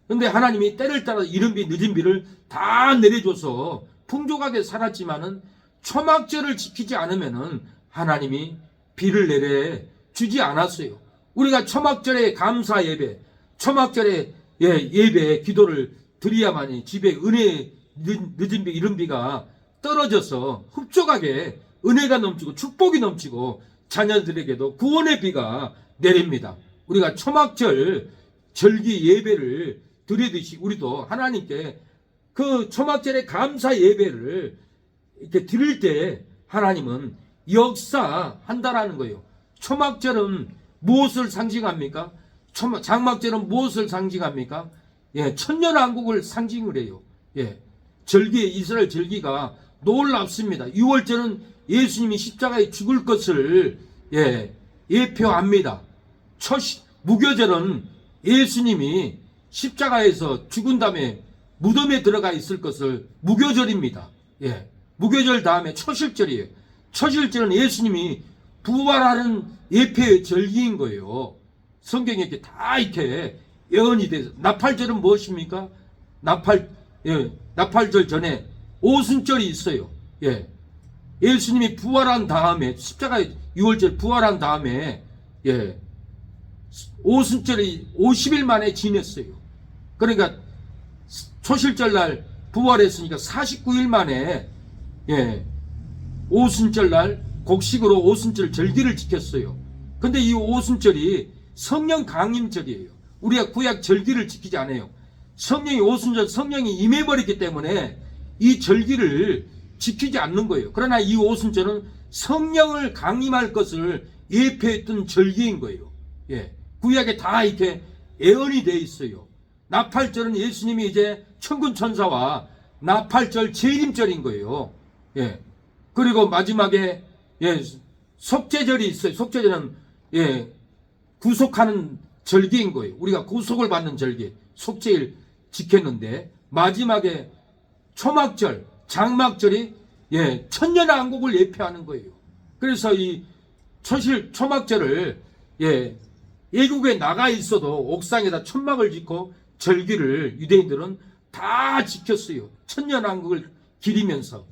근데 하나님이 때를 따라 이른 비 늦은 비를 다 내려줘서 풍족하게 살았지만은 초막절을 지키지 않으면은 하나님이 비를 내려 주지 않았어요. 우리가 초막절에 감사 예배, 초막절에 예배 기도를 드려야만이 집에 은혜 늦은 비 이른 비가 떨어져서 흡족하게 은혜가 넘치고 축복이 넘치고 자녀들에게도 구원의 비가 내립니다. 우리가 초막절 절기 예배를 드리듯이 우리도 하나님께 그 초막절의 감사 예배를 이렇게 드릴 때 하나님은 역사한다라는 거예요. 초막절은 무엇을 상징합니까? 장막절은 무엇을 상징합니까? 천년왕국을 상징을 해요. 절기, 이스라엘 절기가 놀랍습니다. 6월절은 예수님이 십자가에 죽을 것을 예표합니다. 무교절은 예수님이 십자가에서 죽은 다음에 무덤에 들어가 있을 것을 무교절입니다. 무교절 다음에 초실절이에요. 초실절은 예수님이 부활하는 예표의 절기인 거예요. 성경에 이렇게 다 이렇게 예언이 돼서. 나팔절은 무엇입니까? 나팔절 전에 오순절이 있어요. 예수님이 부활한 다음에 십자가에 6월절 부활한 다음에 오순절이 50일 만에 지냈어요. 그러니까 초실절날 부활했으니까 49일 만에 오순절날 곡식으로 오순절 절기를 지켰어요. 근데 이 오순절이 성령 강림절이에요. 우리가 구약 절기를 지키지 않아요. 성령이 오순절 성령이 임해버렸기 때문에 이 절기를 지키지 않는 거예요. 그러나 이 오순절은 성령을 강림할 것을 예표했던 절기인 거예요. 예. 구약에 다 이렇게 예언이 되어 있어요. 나팔절은 예수님이 이제 천군 천사와 나팔절 재림절인 거예요. 예. 그리고 마지막에 속죄절이 있어요. 속죄절은 구속하는 절기인 거예요. 우리가 구속을 받는 절기, 속죄일 지켰는데 마지막에 초막절, 장막절이 천년왕국을 예표하는 거예요. 그래서 이 초막절을 예국에 나가 있어도 옥상에다 천막을 짓고 절기를 유대인들은 다 지켰어요. 천년왕국을 기리면서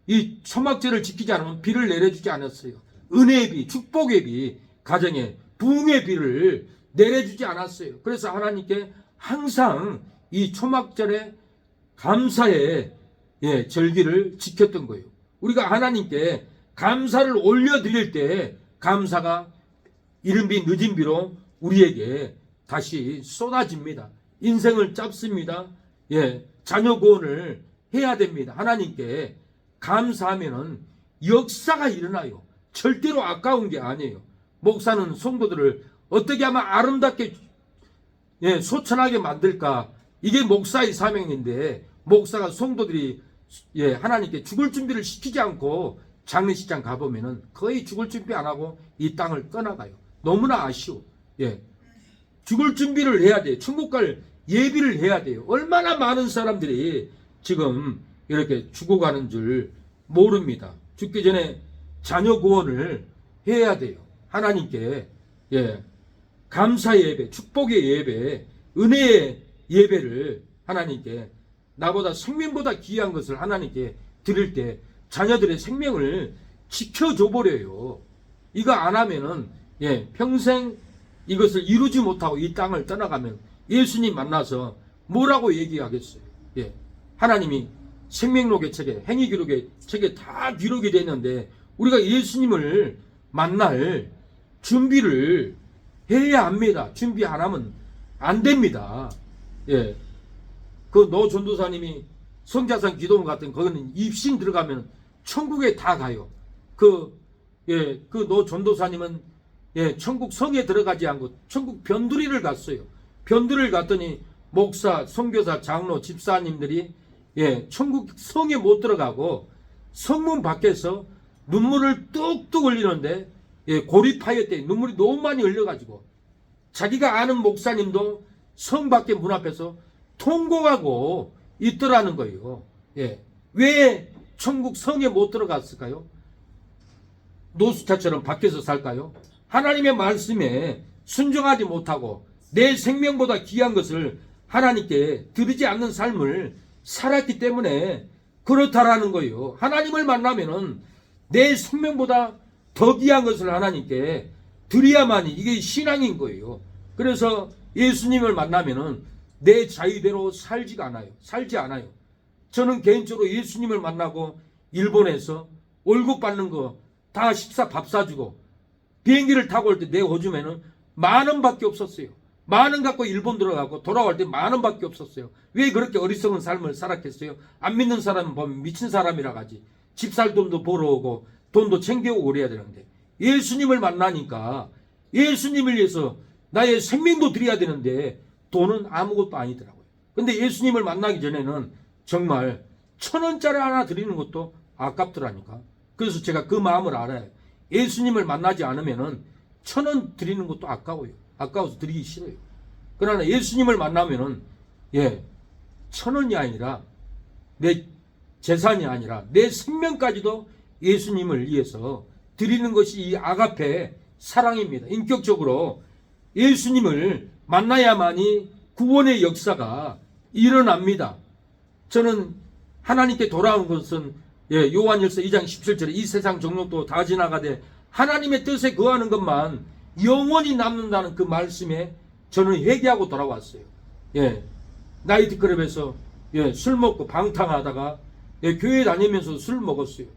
이 초막절을 지키지 않으면 비를 내려주지 않았어요. 은혜의 비, 축복의 비, 가정에 부흥의 비를 내려주지 않았어요. 그래서 하나님께 항상 이 초막절에 감사의 절기를 지켰던 거예요. 우리가 하나님께 감사를 올려드릴 때 감사가 이른 비 늦은 비로 우리에게 다시 쏟아집니다. 인생을 짧습니다. 자녀 구원을 해야 됩니다. 하나님께 감사하면은 역사가 일어나요. 절대로 아까운 게 아니에요. 목사는 성도들을 어떻게 하면 아름답게 소천하게 만들까? 이게 목사의 사명인데 목사가 성도들이 하나님께 죽을 준비를 시키지 않고 장례식장 가보면은 거의 죽을 준비 안 하고 이 땅을 떠나가요. 너무나 아쉬워. 죽을 준비를 해야 돼요. 천국 갈 예비를 해야 돼요. 얼마나 많은 사람들이 지금 이렇게 죽어가는 줄 모릅니다. 죽기 전에 자녀 구원을 해야 돼요. 하나님께 감사의 예배, 축복의 예배, 은혜의 예배를 하나님께 나보다 생명보다 귀한 것을 하나님께 드릴 때 자녀들의 생명을 지켜줘 버려요. 이거 안 하면은 평생 이것을 이루지 못하고 이 땅을 떠나가면 예수님 만나서 뭐라고 얘기하겠어요? 하나님이 생명록의 책에 행위기록의 책에 다 기록이 됐는데 우리가 예수님을 만날 준비를 해야 합니다. 준비 안 하면 안 됩니다. 그 노 전도사님이 성자산 기도원 같은 거기는 입신 들어가면 천국에 다 가요. 그 노 전도사님은 천국 성에 들어가지 않고 천국 변두리를 갔어요. 변두리를 갔더니 목사, 선교사, 장로, 집사님들이 천국 성에 못 들어가고 성문 밖에서 눈물을 뚝뚝 흘리는데 고립하였대. 눈물이 너무 많이 흘려가지고 자기가 아는 목사님도 성 밖에 문 앞에서 통곡하고 있더라는 거예요. 왜 천국 성에 못 들어갔을까요? 노숙자처럼 밖에서 살까요? 하나님의 말씀에 순종하지 못하고 내 생명보다 귀한 것을 하나님께 드리지 않는 삶을 살았기 때문에 그렇다라는 거예요. 하나님을 만나면은 내 생명보다 더 귀한 것을 하나님께 드려야만이 이게 신앙인 거예요. 그래서 예수님을 만나면은 내 자유대로 살지 않아요. 저는 개인적으로 예수님을 만나고 일본에서 월급 받는 거 다 식사 밥 사주고 비행기를 타고 올 때 내 오줌에는 10,000원밖에 없었어요. 10,000원 갖고 일본 들어가고 돌아올 때 10,000원밖에 없었어요. 왜 그렇게 어리석은 삶을 살았겠어요? 안 믿는 사람은 보면 미친 사람이라 하지. 집 살 돈도 벌어오고 돈도 챙겨오고 그래야 되는데 예수님을 만나니까 예수님을 위해서 나의 생명도 드려야 되는데 돈은 아무것도 아니더라고요. 근데 예수님을 만나기 전에는 정말 1,000원짜리 하나 드리는 것도 아깝더라니까. 그래서 제가 그 마음을 알아요. 예수님을 만나지 않으면은 1,000원 드리는 것도 아까워요. 아까워서 드리기 싫어요. 그러나 예수님을 만나면은 1,000원이 아니라 내 재산이 아니라 내 생명까지도 예수님을 위해서 드리는 것이 이 아가페 사랑입니다. 인격적으로 예수님을 만나야만이 구원의 역사가 일어납니다. 저는 하나님께 돌아온 것은 요한일서 2장 17절에 이 세상 정욕도 다 지나가되 하나님의 뜻에 거하는 것만 영원히 남는다는 그 말씀에 저는 회개하고 돌아왔어요. 나이트클럽에서 술 먹고 방탕하다가 교회 다니면서 술 먹었어요.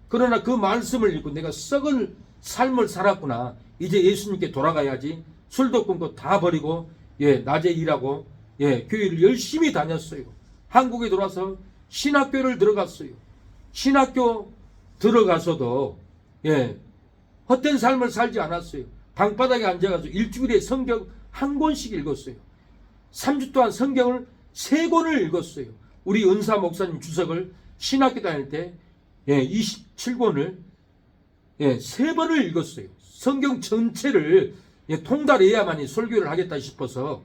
그러나 그 말씀을 읽고 내가 썩을 삶을 살았구나. 이제 예수님께 돌아가야지. 술도 끊고 다 버리고 낮에 일하고 교회를 열심히 다녔어요. 한국에 들어와서 신학교를 들어갔어요. 신학교 들어가서도 헛된 삶을 살지 않았어요. 방바닥에 앉아가지고 일주일에 성경 한 권씩 읽었어요. 3주 동안 성경을 3권을 읽었어요. 우리 은사 목사님 주석을 신학교 다닐 때 27권을 3번을 읽었어요. 성경 전체를 통달해야만이 설교를 하겠다 싶어서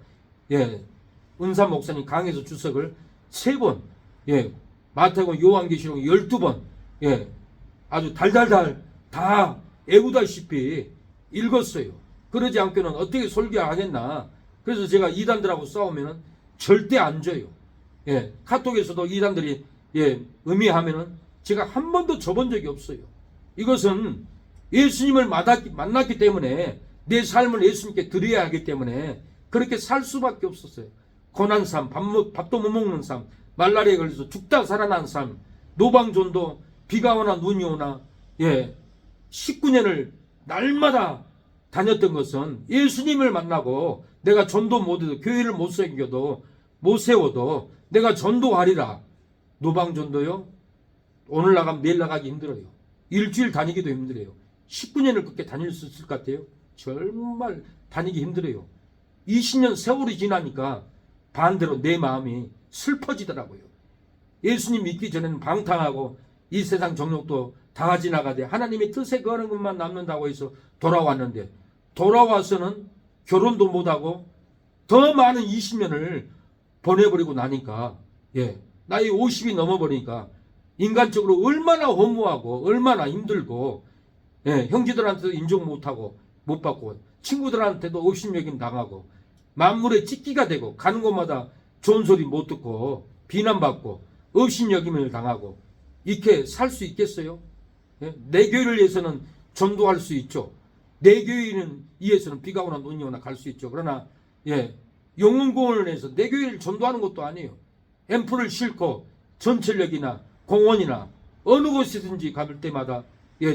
은사 목사님 강해서 주석을 3권, 마태복음 요한계시록 12번, 아주 달달달 다 애우다시피 읽었어요. 그러지 않고는 어떻게 설교하겠나. 그래서 제가 이단들하고 싸우면은 절대 안 져요. 카톡에서도 이단들이 의미하면은 제가 한 번도 져본 적이 없어요. 이것은 예수님을 만났기 때문에 내 삶을 예수님께 드려야 하기 때문에 그렇게 살 수밖에 없었어요. 고난 삶, 밥도 못 먹는 삶, 말라리아에 걸려서 죽다 살아난 삶, 노방전도 비가 오나 눈이 오나 19년을 날마다 다녔던 것은 예수님을 만나고 내가 전도 못해도 교회를 못 섬겨도 못 세워도 내가 전도하리라. 노방전도요. 오늘 나가면 내일 나가기 힘들어요. 일주일 다니기도 힘들어요. 19년을 그렇게 다닐 수 있을 것 같아요? 정말 다니기 힘들어요. 20년 세월이 지나니까 반대로 내 마음이 슬퍼지더라고요. 예수님 믿기 전에는 방탕하고 이 세상 정욕도 다 지나가되 하나님의 뜻에 거하는 것만 남는다고 해서 돌아왔는데 돌아와서는 결혼도 못하고 더 많은 20년을 보내버리고 나니까 나이 50이 넘어버리니까 인간적으로 얼마나 허무하고 얼마나 힘들고 형제들한테도 인정 못하고 못 받고 친구들한테도 업신여김 당하고 만물의 찢기가 되고 가는 곳마다 좋은 소리 못 듣고 비난받고 업신여김을 당하고 이렇게 살 수 있겠어요? 내 교회를 위해서는 전도할 수 있죠. 내 교회는 위해서는 비가 오나 눈이 오나 갈 수 있죠. 그러나 영혼공원을 해서 내 교회를 전도하는 것도 아니에요. 앰플을 싣고 전철역이나 공원이나 어느 곳이든지 갈 때마다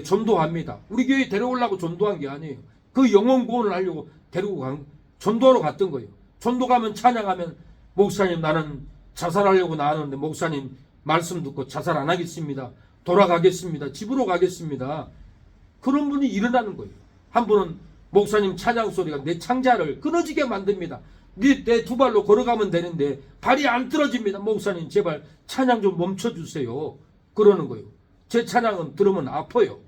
전도합니다. 우리 교회 데려오려고 전도한 게 아니에요. 그 영혼공원을 하려고 데리고 전도하러 갔던 거예요. 전도 가면 찬양하면 목사님 나는 자살하려고 나왔는데 목사님 말씀 듣고 자살 안 하겠습니다. 돌아가겠습니다. 집으로 가겠습니다. 그런 분이 일어나는 거예요. 한 분은 목사님 찬양 소리가 내 창자를 끊어지게 만듭니다. 내 두 발로 걸어가면 되는데 발이 안 떨어집니다. 목사님 제발 찬양 좀 멈춰주세요. 그러는 거예요. 제 찬양은 들으면 아파요.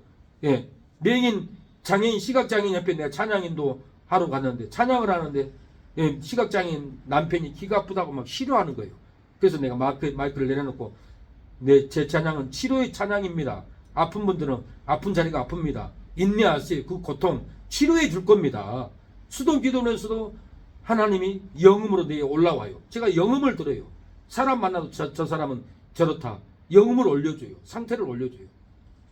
명인 장애인 시각장애인 옆에 내가 찬양인도 하러 갔는데 찬양을 하는데 시각장애인 남편이 귀가 아프다고 막 싫어하는 거예요. 그래서 내가 마이크를 내려놓고 제 찬양은 치료의 찬양입니다. 아픈 분들은 아픈 자리가 아픕니다. 인내하세요. 그 고통 치료해 줄 겁니다. 수동기도원에서도 하나님이 영음으로 내게 올라와요. 제가 영음을 들어요. 사람 만나도 저 사람은 저렇다. 영음을 올려줘요. 상태를 올려줘요.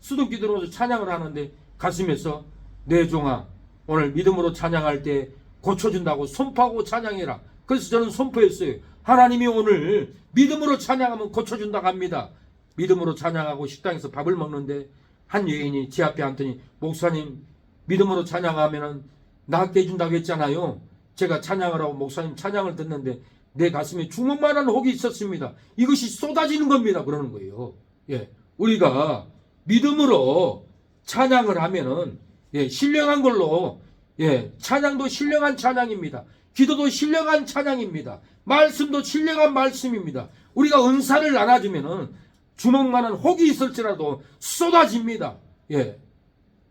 수동기도원에서 찬양을 하는데 가슴에서 내 종아 오늘 믿음으로 찬양할 때 고쳐준다고 선포하고 찬양해라. 그래서 저는 선포했어요. 하나님이 오늘 믿음으로 찬양하면 고쳐준다고 합니다. 믿음으로 찬양하고 식당에서 밥을 먹는데 한 여인이 제 앞에 앉더니 목사님 믿음으로 찬양하면 낫게 해준다고 했잖아요. 제가 찬양을 하고 목사님 찬양을 듣는데 내 가슴에 주먹만한 혹이 있었습니다. 이것이 쏟아지는 겁니다. 그러는 거예요. 우리가 믿음으로 찬양을 하면은 신령한 걸로 찬양도 신령한 찬양입니다. 기도도 신령한 찬양입니다. 말씀도 신령한 말씀입니다. 우리가 은사를 나눠주면은 주먹만한 혹이 있을지라도 쏟아집니다.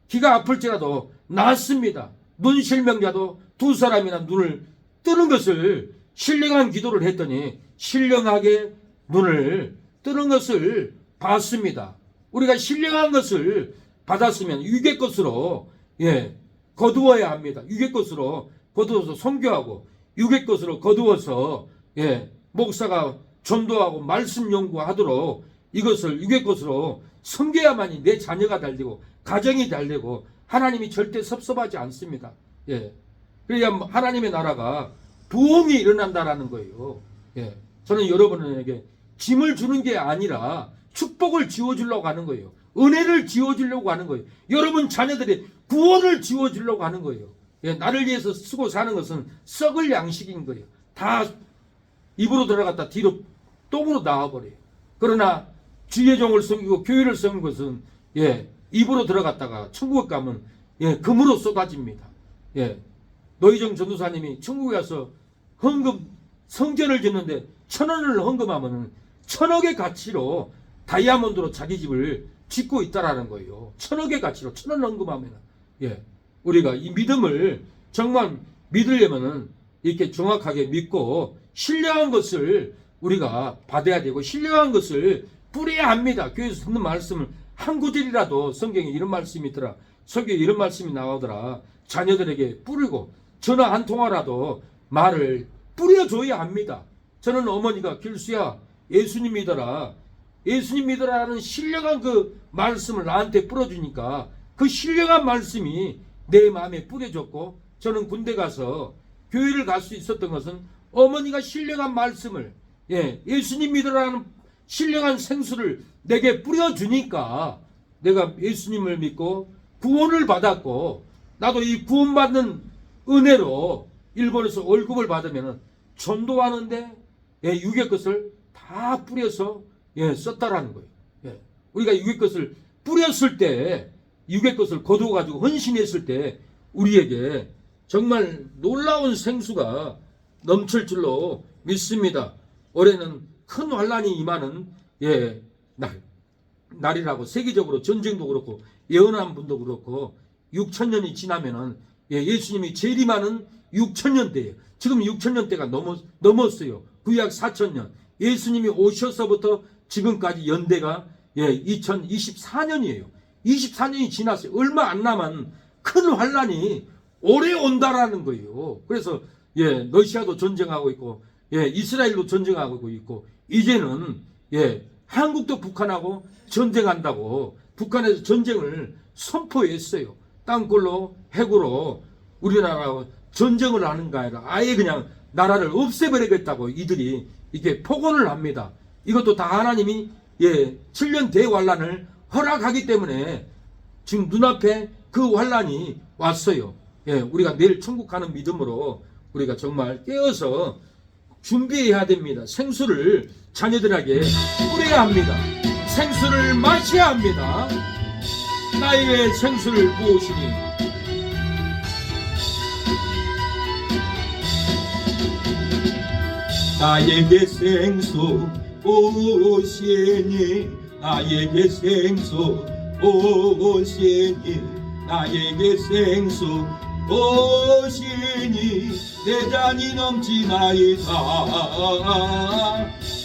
귀가 아플지라도 낫습니다. 눈 실명자도 두 사람이나 눈을 뜨는 것을 신령한 기도를 했더니 신령하게 눈을 뜨는 것을 봤습니다. 우리가 신령한 것을 받았으면 유괴 것으로 거두어야 합니다. 유괴 것으로 거두어서 선교하고 유괴 것으로 거두어서 목사가 전도하고 말씀 연구하도록 이것을 유괴 것으로 섬겨야만이 내 자녀가 잘되고 가정이 잘되고 하나님이 절대 섭섭하지 않습니다. 그래야 하나님의 나라가 부흥이 일어난다라는 거예요. 저는 여러분에게 짐을 주는 게 아니라 축복을 지어주려고 하는 거예요. 은혜를 지어주려고 하는 거예요. 여러분 자녀들의 구원을 지어주려고 하는 거예요. 예, 나를 위해서 쓰고 사는 것은 썩을 양식인 거예요. 다 입으로 들어갔다 뒤로 똥으로 나와버려요. 그러나 주의 종을 섬기고 교회를 섬긴 것은 예, 입으로 들어갔다가 천국에 가면 예, 금으로 쏟아집니다. 예, 노희정 전도사님이 천국에 가서 헌금 성전을 짓는데 1,000원을 헌금하면 1,000억의 가치로 다이아몬드로 자기 집을 짓고 있다라는 거예요. 1,000억의 가치로 1,000원 헌금하면 예, 우리가 이 믿음을 정말 믿으려면은 이렇게 정확하게 믿고 신령한 것을 우리가 받아야 되고 신령한 것을 뿌려야 합니다. 교회에서 듣는 말씀을 한 구절이라도 성경에 이런 말씀이 있더라. 설교에 이런 말씀이 나오더라. 자녀들에게 뿌리고 전화 한 통화라도 말을 뿌려줘야 합니다. 저는 어머니가 길수야 예수님 믿어라. 예수님 믿어라는 신령한 그 말씀을 나한테 뿌려주니까 그 신령한 말씀이 내 마음에 뿌려졌고 저는 군대 가서 교회를 갈 수 있었던 것은 어머니가 신령한 말씀을 예, 예수님 믿으라는 신령한 생수를 내게 뿌려주니까 내가 예수님을 믿고 구원을 받았고 나도 이 구원받는 은혜로 일본에서 월급을 받으면 전도하는데 예, 육의 것을 다 뿌려서 예, 썼다라는 거예요. 예, 우리가 육의 것을 뿌렸을 때 육의 것을 거두어 가지고 헌신했을 때 우리에게 정말 놀라운 생수가 넘칠 줄로 믿습니다. 올해는 큰 환란이 임하는 예, 날이라고 세계적으로 전쟁도 그렇고 예언한 분도 그렇고 6,000년이 지나면은 예, 예수님이 재림하는 6,000년대예요. 지금 6,000년대가 넘었어요. 구약 4,000년. 예수님이 오셔서부터 지금까지 연대가 예, 2024년이에요. 24년이 지났어요. 얼마 안 남은 큰 환란이 오래 온다라는 거예요. 그래서 예, 러시아도 전쟁하고 있고 예, 이스라엘도 전쟁하고 있고 이제는 예, 한국도 북한하고 전쟁한다고 북한에서 전쟁을 선포했어요. 땅굴로 핵으로 우리나라와 전쟁을 하는가 아니라 아예 그냥 나라를 없애버리겠다고 이들이 이렇게 폭언을 합니다. 이것도 다 하나님이 예, 7년 대환란을 허락하기 때문에 지금 눈앞에 그 환란이 왔어요. 예, 우리가 내일 천국 가는 믿음으로 우리가 정말 깨어서 준비해야 됩니다. 생수를 자녀들에게 뿌려야 합니다. 생수를 마셔야 합니다. 나에게 생수를 부으시니 나에게 생수 오시니 나에게 생수 오시니 나에게 생수 오시니 내 잔이 넘치나이다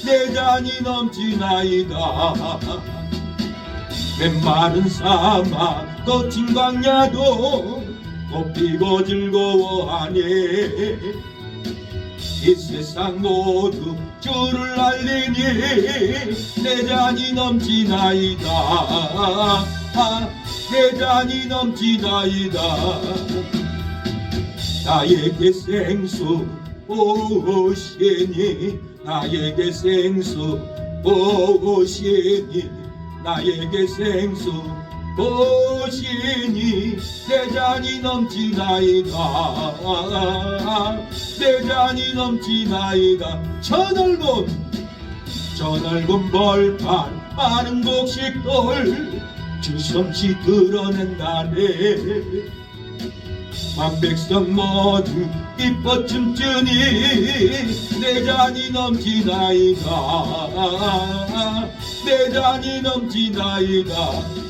내 잔이 넘치나이다 메마른 사막 거친 광야도 꽃피고 즐거워하네 이 세상 모두 주를 알리니 내 잔이 넘치나이다 내 잔이 넘치나이다 나에게 생수 오시니 나에게 생수 오시니 나에게 생수 오시니 내 잔이 넘치나이다 내 잔이 넘치나이다 저 넓은 벌판 많은 곡식돌 주 솜씨 드러낸다네 만백성 모두 기뻐 춤추니 내 잔이 넘치나이다 내 잔이 넘치나이다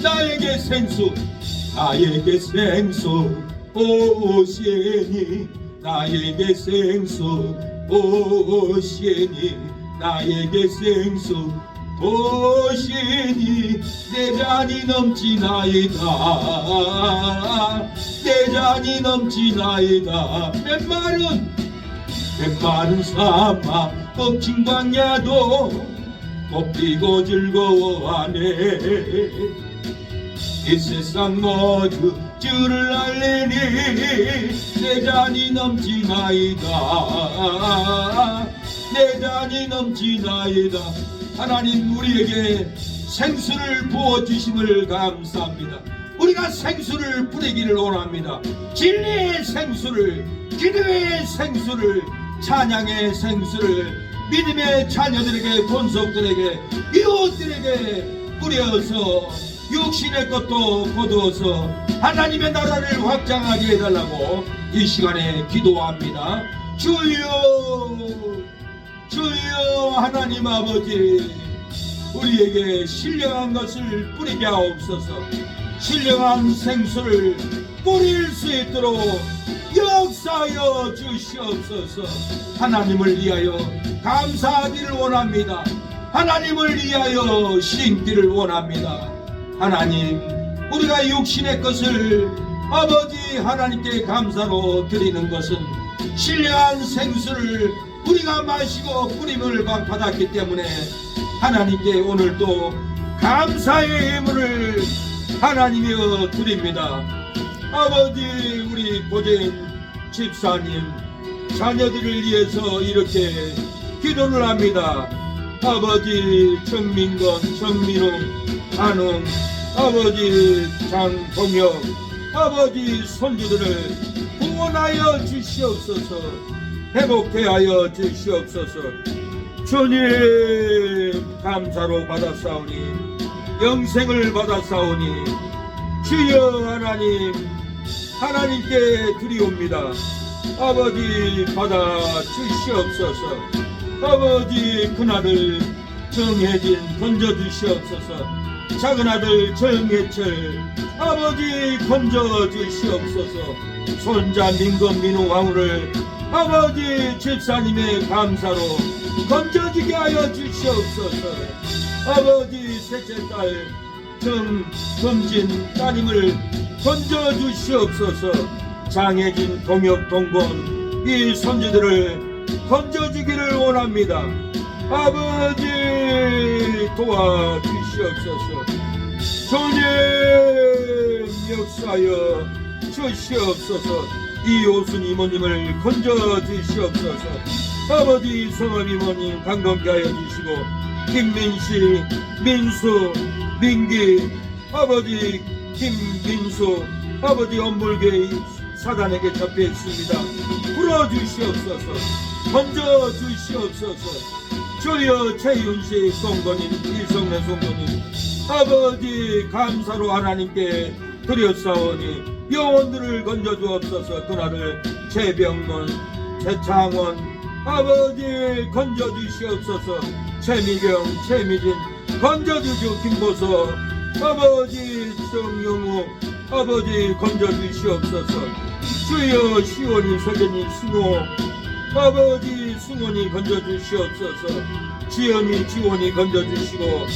나에게 생수 오시니 나에게 생수 오시니 나에게 생수 오시니 내 잔이 넘치나이다 내 잔이 넘치나이다 메마른 사막 거친 광야도 꽃피고 즐거워하네 이 세상 모두 주를 알리니 내 잔이 넘치나이다 내 잔이 넘치나이다 하나님 우리에게 생수를 부어주심을 감사합니다. 우리가 생수를 뿌리기를 원합니다. 진리의 생수를, 기도의 생수를, 찬양의 생수를 믿음의 자녀들에게, 본속들에게, 이웃들에게 뿌려서 육신의 것도 거두어서 하나님의 나라를 확장하게 해달라고 이 시간에 기도합니다. 주여, 주여 하나님 아버지, 우리에게 신령한 것을 뿌리게 하옵소서. 신령한 생수를 뿌릴 수 있도록 역사하여 주시옵소서. 하나님을 위하여 감사하기를 원합니다. 하나님을 위하여 신기를 원합니다. 하나님, 우리가 육신의 것을 아버지 하나님께 감사로 드리는 것은 신령한 생수를 우리가 마시고 뿌림을 받았기 때문에 하나님께 오늘도 감사의 예물을 하나님이여 드립니다. 아버지, 우리 고재인 집사님 자녀들을 위해서 이렇게 기도를 합니다. 아버지 정민건, 정민웅, 한웅, 아버지 장동혁, 아버지 손주들을 구원하여 주시옵소서. 회복케 하여 주시옵소서. 주님 감사로 받았사오니, 영생을 받았사오니, 주여 하나님, 하나님께 드리옵니다. 아버지 받아 주시옵소서. 아버지 큰아들 정혜진 건져 주시옵소서. 작은 아들 정혜철 아버지 건져 주시옵소서. 손자 민건 민우 왕후를 아버지 집사님의 감사로 건져지게 하여 주시옵소서. 아버지 셋째 딸 정금진 따님을 건져 주시옵소서. 장혜진, 동혁, 동건 이 손주들을 건져주기를 원합니다. 아버지 도와주시옵소서. 주님 역사하여 주시옵소서. 이오순 이모님을 건져주시옵소서. 아버지 성업 이모님 강건케 하여 주시고, 김민씨, 민수, 민기, 아버지 김민수, 아버지 엄물개 사단에게 잡혀 있습니다. 풀어주시옵소서. 건져주시옵소서. 주여 최윤씨 송도님, 이성래 송도님 아버지 감사로 하나님께 드렸사오니 영혼들을 건져주옵소서. 그날을 최병문, 최창원 아버지 건져주시옵소서. 최미경, 최미진 건져주시오. 김보석 아버지 정영우 아버지 건져주시옵소서. 주여 시원이 서전이 승호 아버지 승원이 건져주시옵소서. 지연이 지원이 건져주시고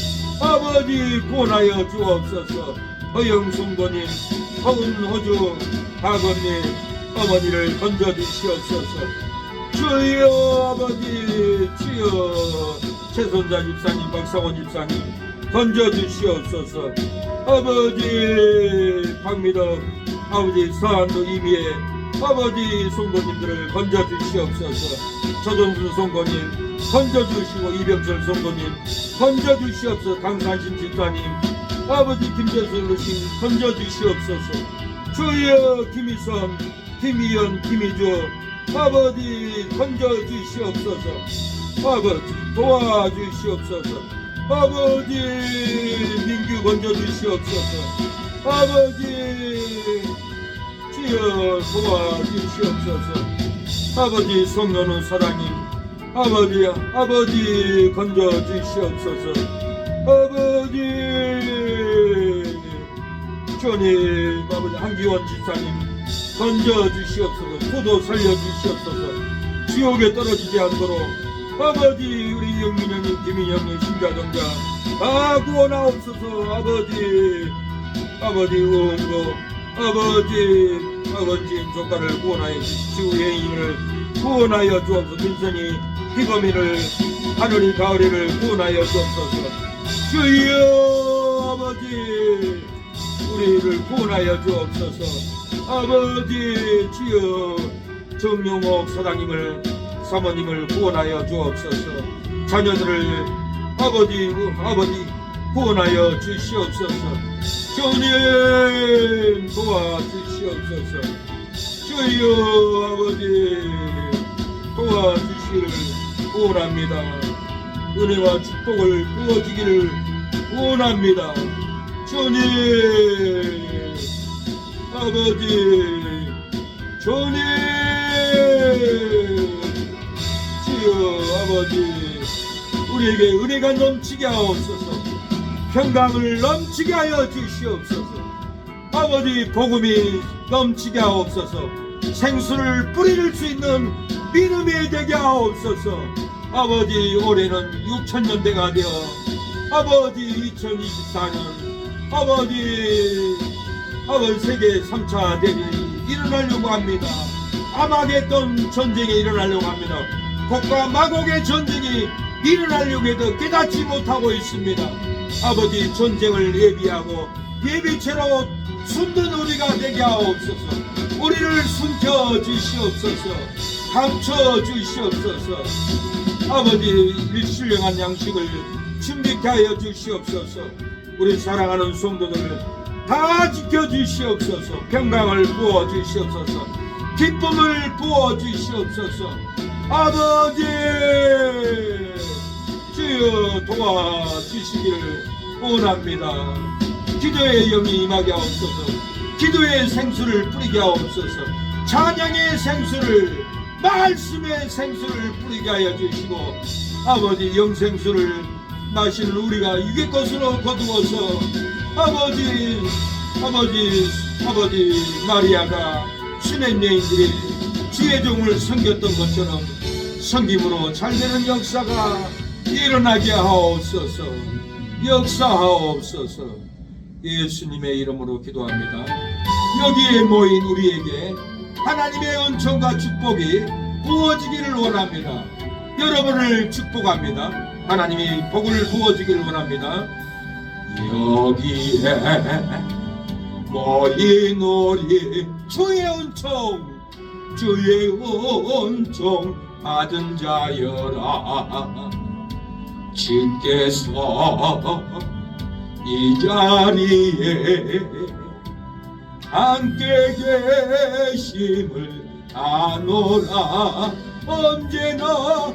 아버지 구원하여 주옵소서. 허영송도님, 허은호주 박언니 어머니를 건져주시옵소서. 주여 아버지, 주여 최선자 집사님, 박상원 집사님 건져주시옵소서. 아버지 박미덕 아버지 서한도 이미애 아버지 송도님들을 건져주시옵소서. 조정순 송도님 건져주시고, 이병철 송도님 건져주시옵소서. 강산신 집사님 아버지 김재수 루신 건져주시옵소서. 주여 김희선, 김희연, 김희주 아버지 건져주시옵소서. 아버지 도와주시옵소서. 아버지 민규 건져주시옵소서. 아버지 주여 도와주시옵소서. 아버지 송연우 사랑님 아버지 건져주시옵소서. 아버지 주님, 아버지 한기원 집사님 건져주시옵소서. 구도 살려주시옵소서. 지옥에 떨어지지 않도록 아버지 우리 영민형님, 김인형님, 심자정자 구원하옵소서. 아버지 의원고 아버지 박원진 조카를 구원하여 주시고, 예인을 구원하여 주옵소서. 민선이 희범이를, 하늘이 가을이를 구원하여 주옵소서. 주여 아버지 우리를 구원하여 주옵소서. 아버지 주여 정용옥 사장님을, 사모님을 구원하여 주옵소서. 자녀들을 아버지 구원하여 주시옵소서. 주님 도와주시옵소서. 주여 아버지 도와주시기를 원합니다. 은혜와 축복을 부어주기를 원합니다. 주님 아버지 주님 주여 아버지 우리에게 은혜가 넘치게 하옵소서. 평강을 넘치게 하여 주시옵소서. 아버지 복음이 넘치게 하옵소서. 생수를 뿌릴 수 있는 믿음이 되게 하옵소서. 아버지 올해는 6000년대가 되어 아버지 2024년 아버지 세계 3차 대전이 일어나려고 합니다. 아마겟돈 전쟁이 일어나려고 합니다. 곡과 마곡의 전쟁이 일어나려고 해도 깨닫지 못하고 있습니다. 아버지 전쟁을 예비하고 예비체로 숨는 우리가 되게 하옵소서. 우리를 숨겨 주시옵소서. 감춰 주시옵소서. 아버지 신령한 양식을 준비케 하여 주시옵소서. 우리 사랑하는 성도들을 다 지켜 주시옵소서. 평강을 부어 주시옵소서. 기쁨을 부어 주시옵소서. 아버지 주여 도와주시기를 원합니다. 기도의 영이 임하게 하옵소서. 기도의 생수를 뿌리게 하옵소서. 찬양의 생수를 말씀의 생수를 뿌리게 하여 주시고 아버지 영생수를 마시는 우리가 유괴 것으로 거두어서 아버지 마리아가 수냄 여인들이 주의 종을 섬겼던 것처럼 섬김으로 잘되는 역사가 일어나게 하옵소서. 역사하옵소서. 예수님의 이름으로 기도합니다. 여기에 모인 우리에게 하나님의 은총과 축복이 부어지기를 원합니다. 여러분을 축복합니다. 하나님이 복을 부어주기를 원합니다. 여기에 모인 우리 주의 은총 받은 자여라. 주께서 이 자리에 함께 계심을 아노라. 언제나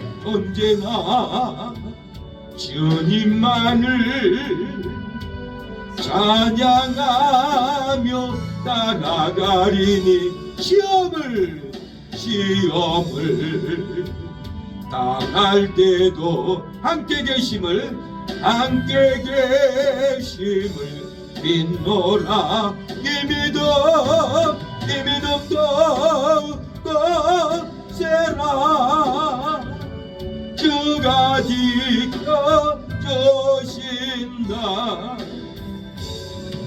주님만을 찬양하며 따라가리니 시험을 당할 때도 함께 계심을 믿노라. 이 믿음도 세라. 주가 지켜주신다.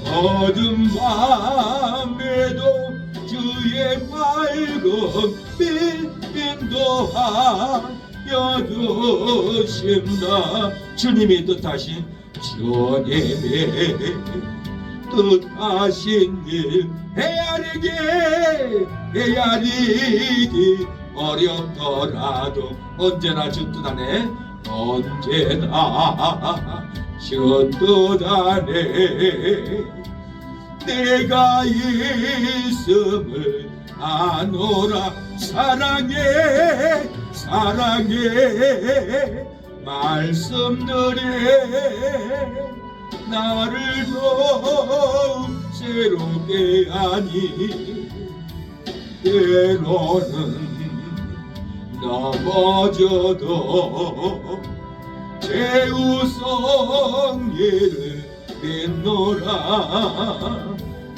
어둠 밤에도 주의 밝은 빛 인도하여 주신다. 주님이 뜻하신 일 헤아리기 어렵더라도 언제나 주 뜻 안에 주 뜻 안에 내가 있음을 아노라. 사랑해 말씀들이 나를 더욱 새롭게 하니 때로는 넘어져도 제우성리를 믿노라.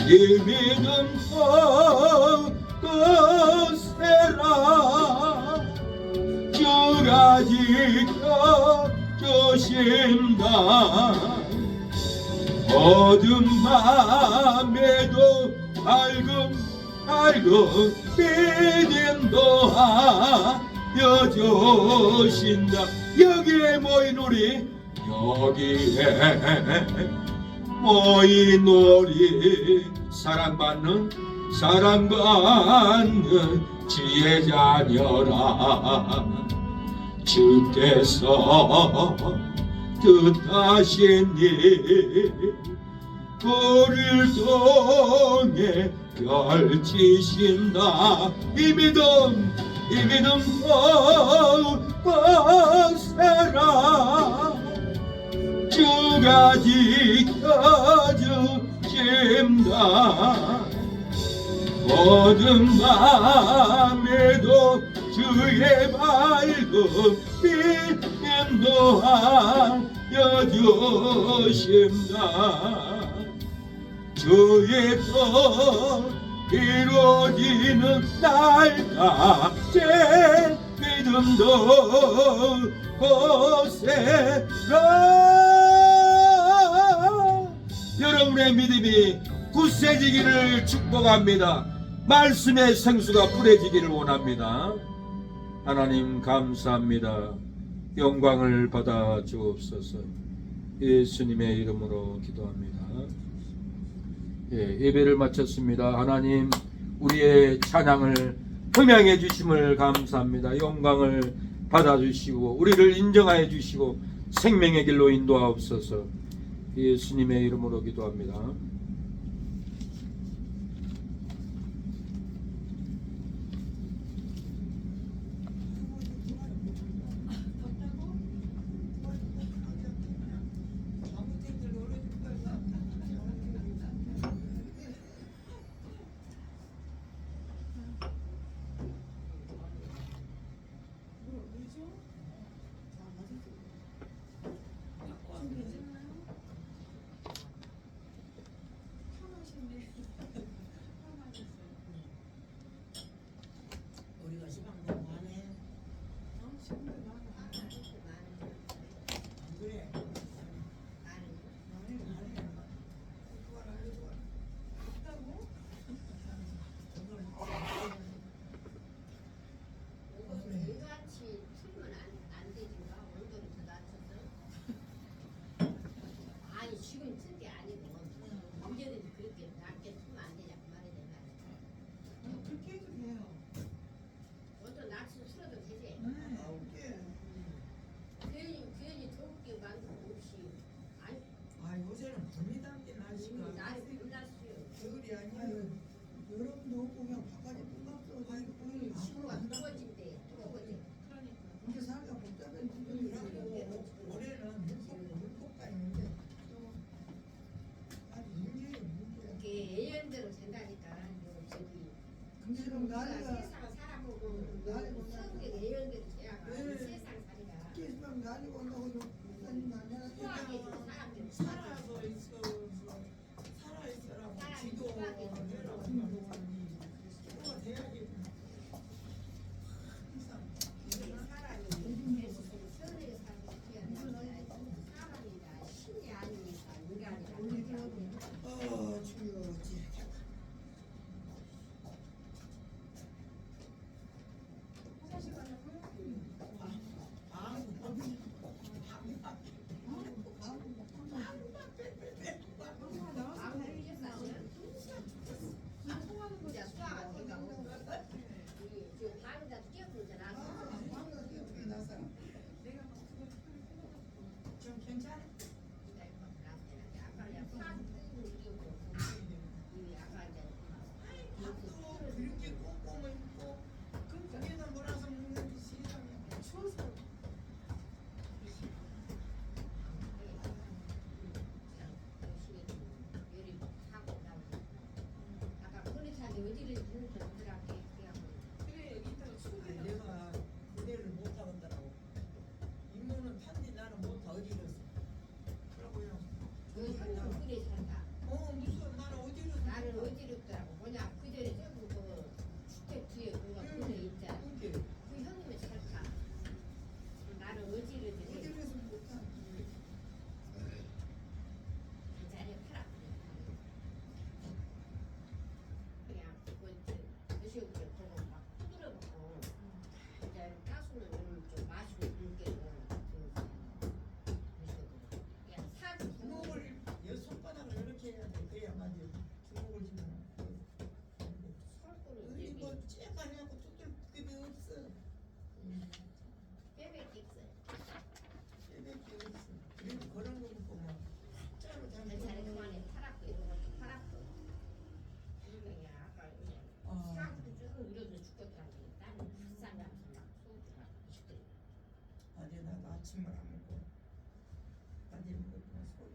이 믿음 거세라. 주가 지켜주신다. 어둠 밤에도 밝은 믿음도 하여 주신다. 여기에 모인 우리 사랑받는 주의 자녀라. 주께서 뜻하신 일 불을 통해 펼치신다. 이 믿음 보세라. 주가 지켜주신다. 어두운 밤에도 주의 밝은 빛 인도하여 주신다. 주의 뜻 이루어지는 날까지 믿음도 보세라. 여러분의 믿음이 굳세지기를 축복합니다. 말씀의 생수가 뿌려지기를 원합니다. 하나님 감사합니다. 영광을 받아 주옵소서. 예수님의 이름으로 기도합니다. 예배를 마쳤습니다. 하나님 우리의 찬양을 흥양해 주심을 감사합니다. 영광을 받아 주시고 우리를 인정하여 주시고 생명의 길로 인도하옵소서. 예수님의 이름으로 기도합니다. 우리가 시방 너무 안 해. 안 그래? 이같이 틀면 안 되지가 온도를 더 낮춰서. 아니 지금 틀 게 아니고 언제든지 그렇게 낮게 틀면 안 되냐 그 말이 내 말이야. 그렇게 해도 돼요. 온도 낮춰서 틀어도 되지. 괜히 덥게 만들고 없이. 아니 아 요새는 불이 담긴 날씨가. 날이 불났어요. 겨울이 아니에요. 여름도 없고 그냥 바깥에 뿜박도 아이고 지구가 뜨거워질 때 뜨거워져. 이제 살가 복잡해지고 올해는 물폭가 있는데 또 아주 문제예요 문제. 이게 예언대로 된다니까. 저기 지금 우리가 나이가 세상 살아보고 성경 예언대로 돼야 세상 살이가 계시면 가지고 온다고 좀 수학에 좀 사람들이 살아서 있어서 살아 있어라고 사람이 기도를 수학에 좀 해라고 기도가 돼야지. 항상 사람이 예수님 선하게 살고 싶어야 돼. 사람이다 신이 아니니까 인간이라. 주여지. 아침을 안 먹고 낮에 먹었구만 소리.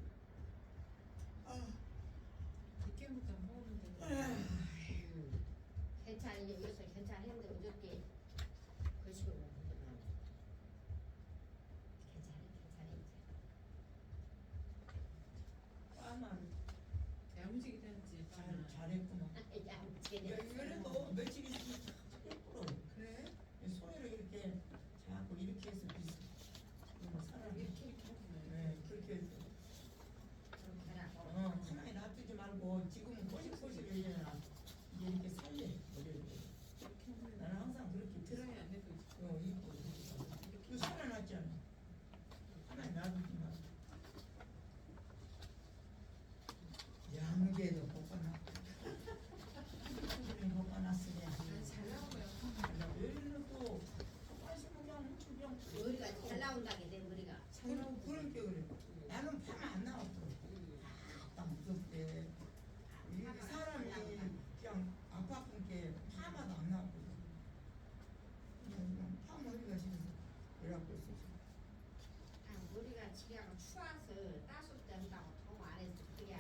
늦게부터 먹으면 되는 괜찮으니 여기서 괜찮은데 어저께 거시고 먹었구만. 괜찮아 빠만 야무지게 됐지. 잘했구만. 야, 야, 쟤네. 이래도 며칠 있으면 예쁘러. 그래? 소리를 이렇게 자꾸 이렇게 해서 비슷. 사람이 이렇게 먹으면. 네, 그렇게 해서. 그렇게 하라고. 가만히 놔두지 말고 지금은 꼬실꼬실 이래라. 이제 이렇게 살려 머리를. 이렇게 먹으면. 나는 항상 그렇게 들어. 들어야 안 돼도 입고 이렇게. 이거 살아났잖아. 가만히 놔두지 말고. 양계도 볶아놨고. 볶아놨으냐. 잘 나오고요. 왜 또 그냥 머리가 잘 나온다게 내 머리가. 그런 게 그래. 나는 파마 안 나왔어. 딱 무섭대. 이 사람이 그냥 아팠던 게 파마도 안 나왔거든. 그냥 파 머리가 싫어서 이래갖고 있어. 아, 머리가 지가 추워서 따숩 때 한다고 통 안 했어. 그게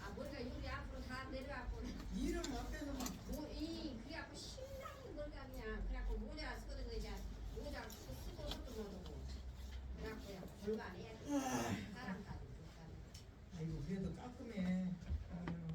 아 머리가 여기 앞으로 다 내려갖고 이름 앞에서 막 뭐이 그래갖고 신나게 머리가 그냥 그래갖고 모자 쓰거든 이제 모자 쓰고 쓰고 못하고 그래갖고 그냥 골반에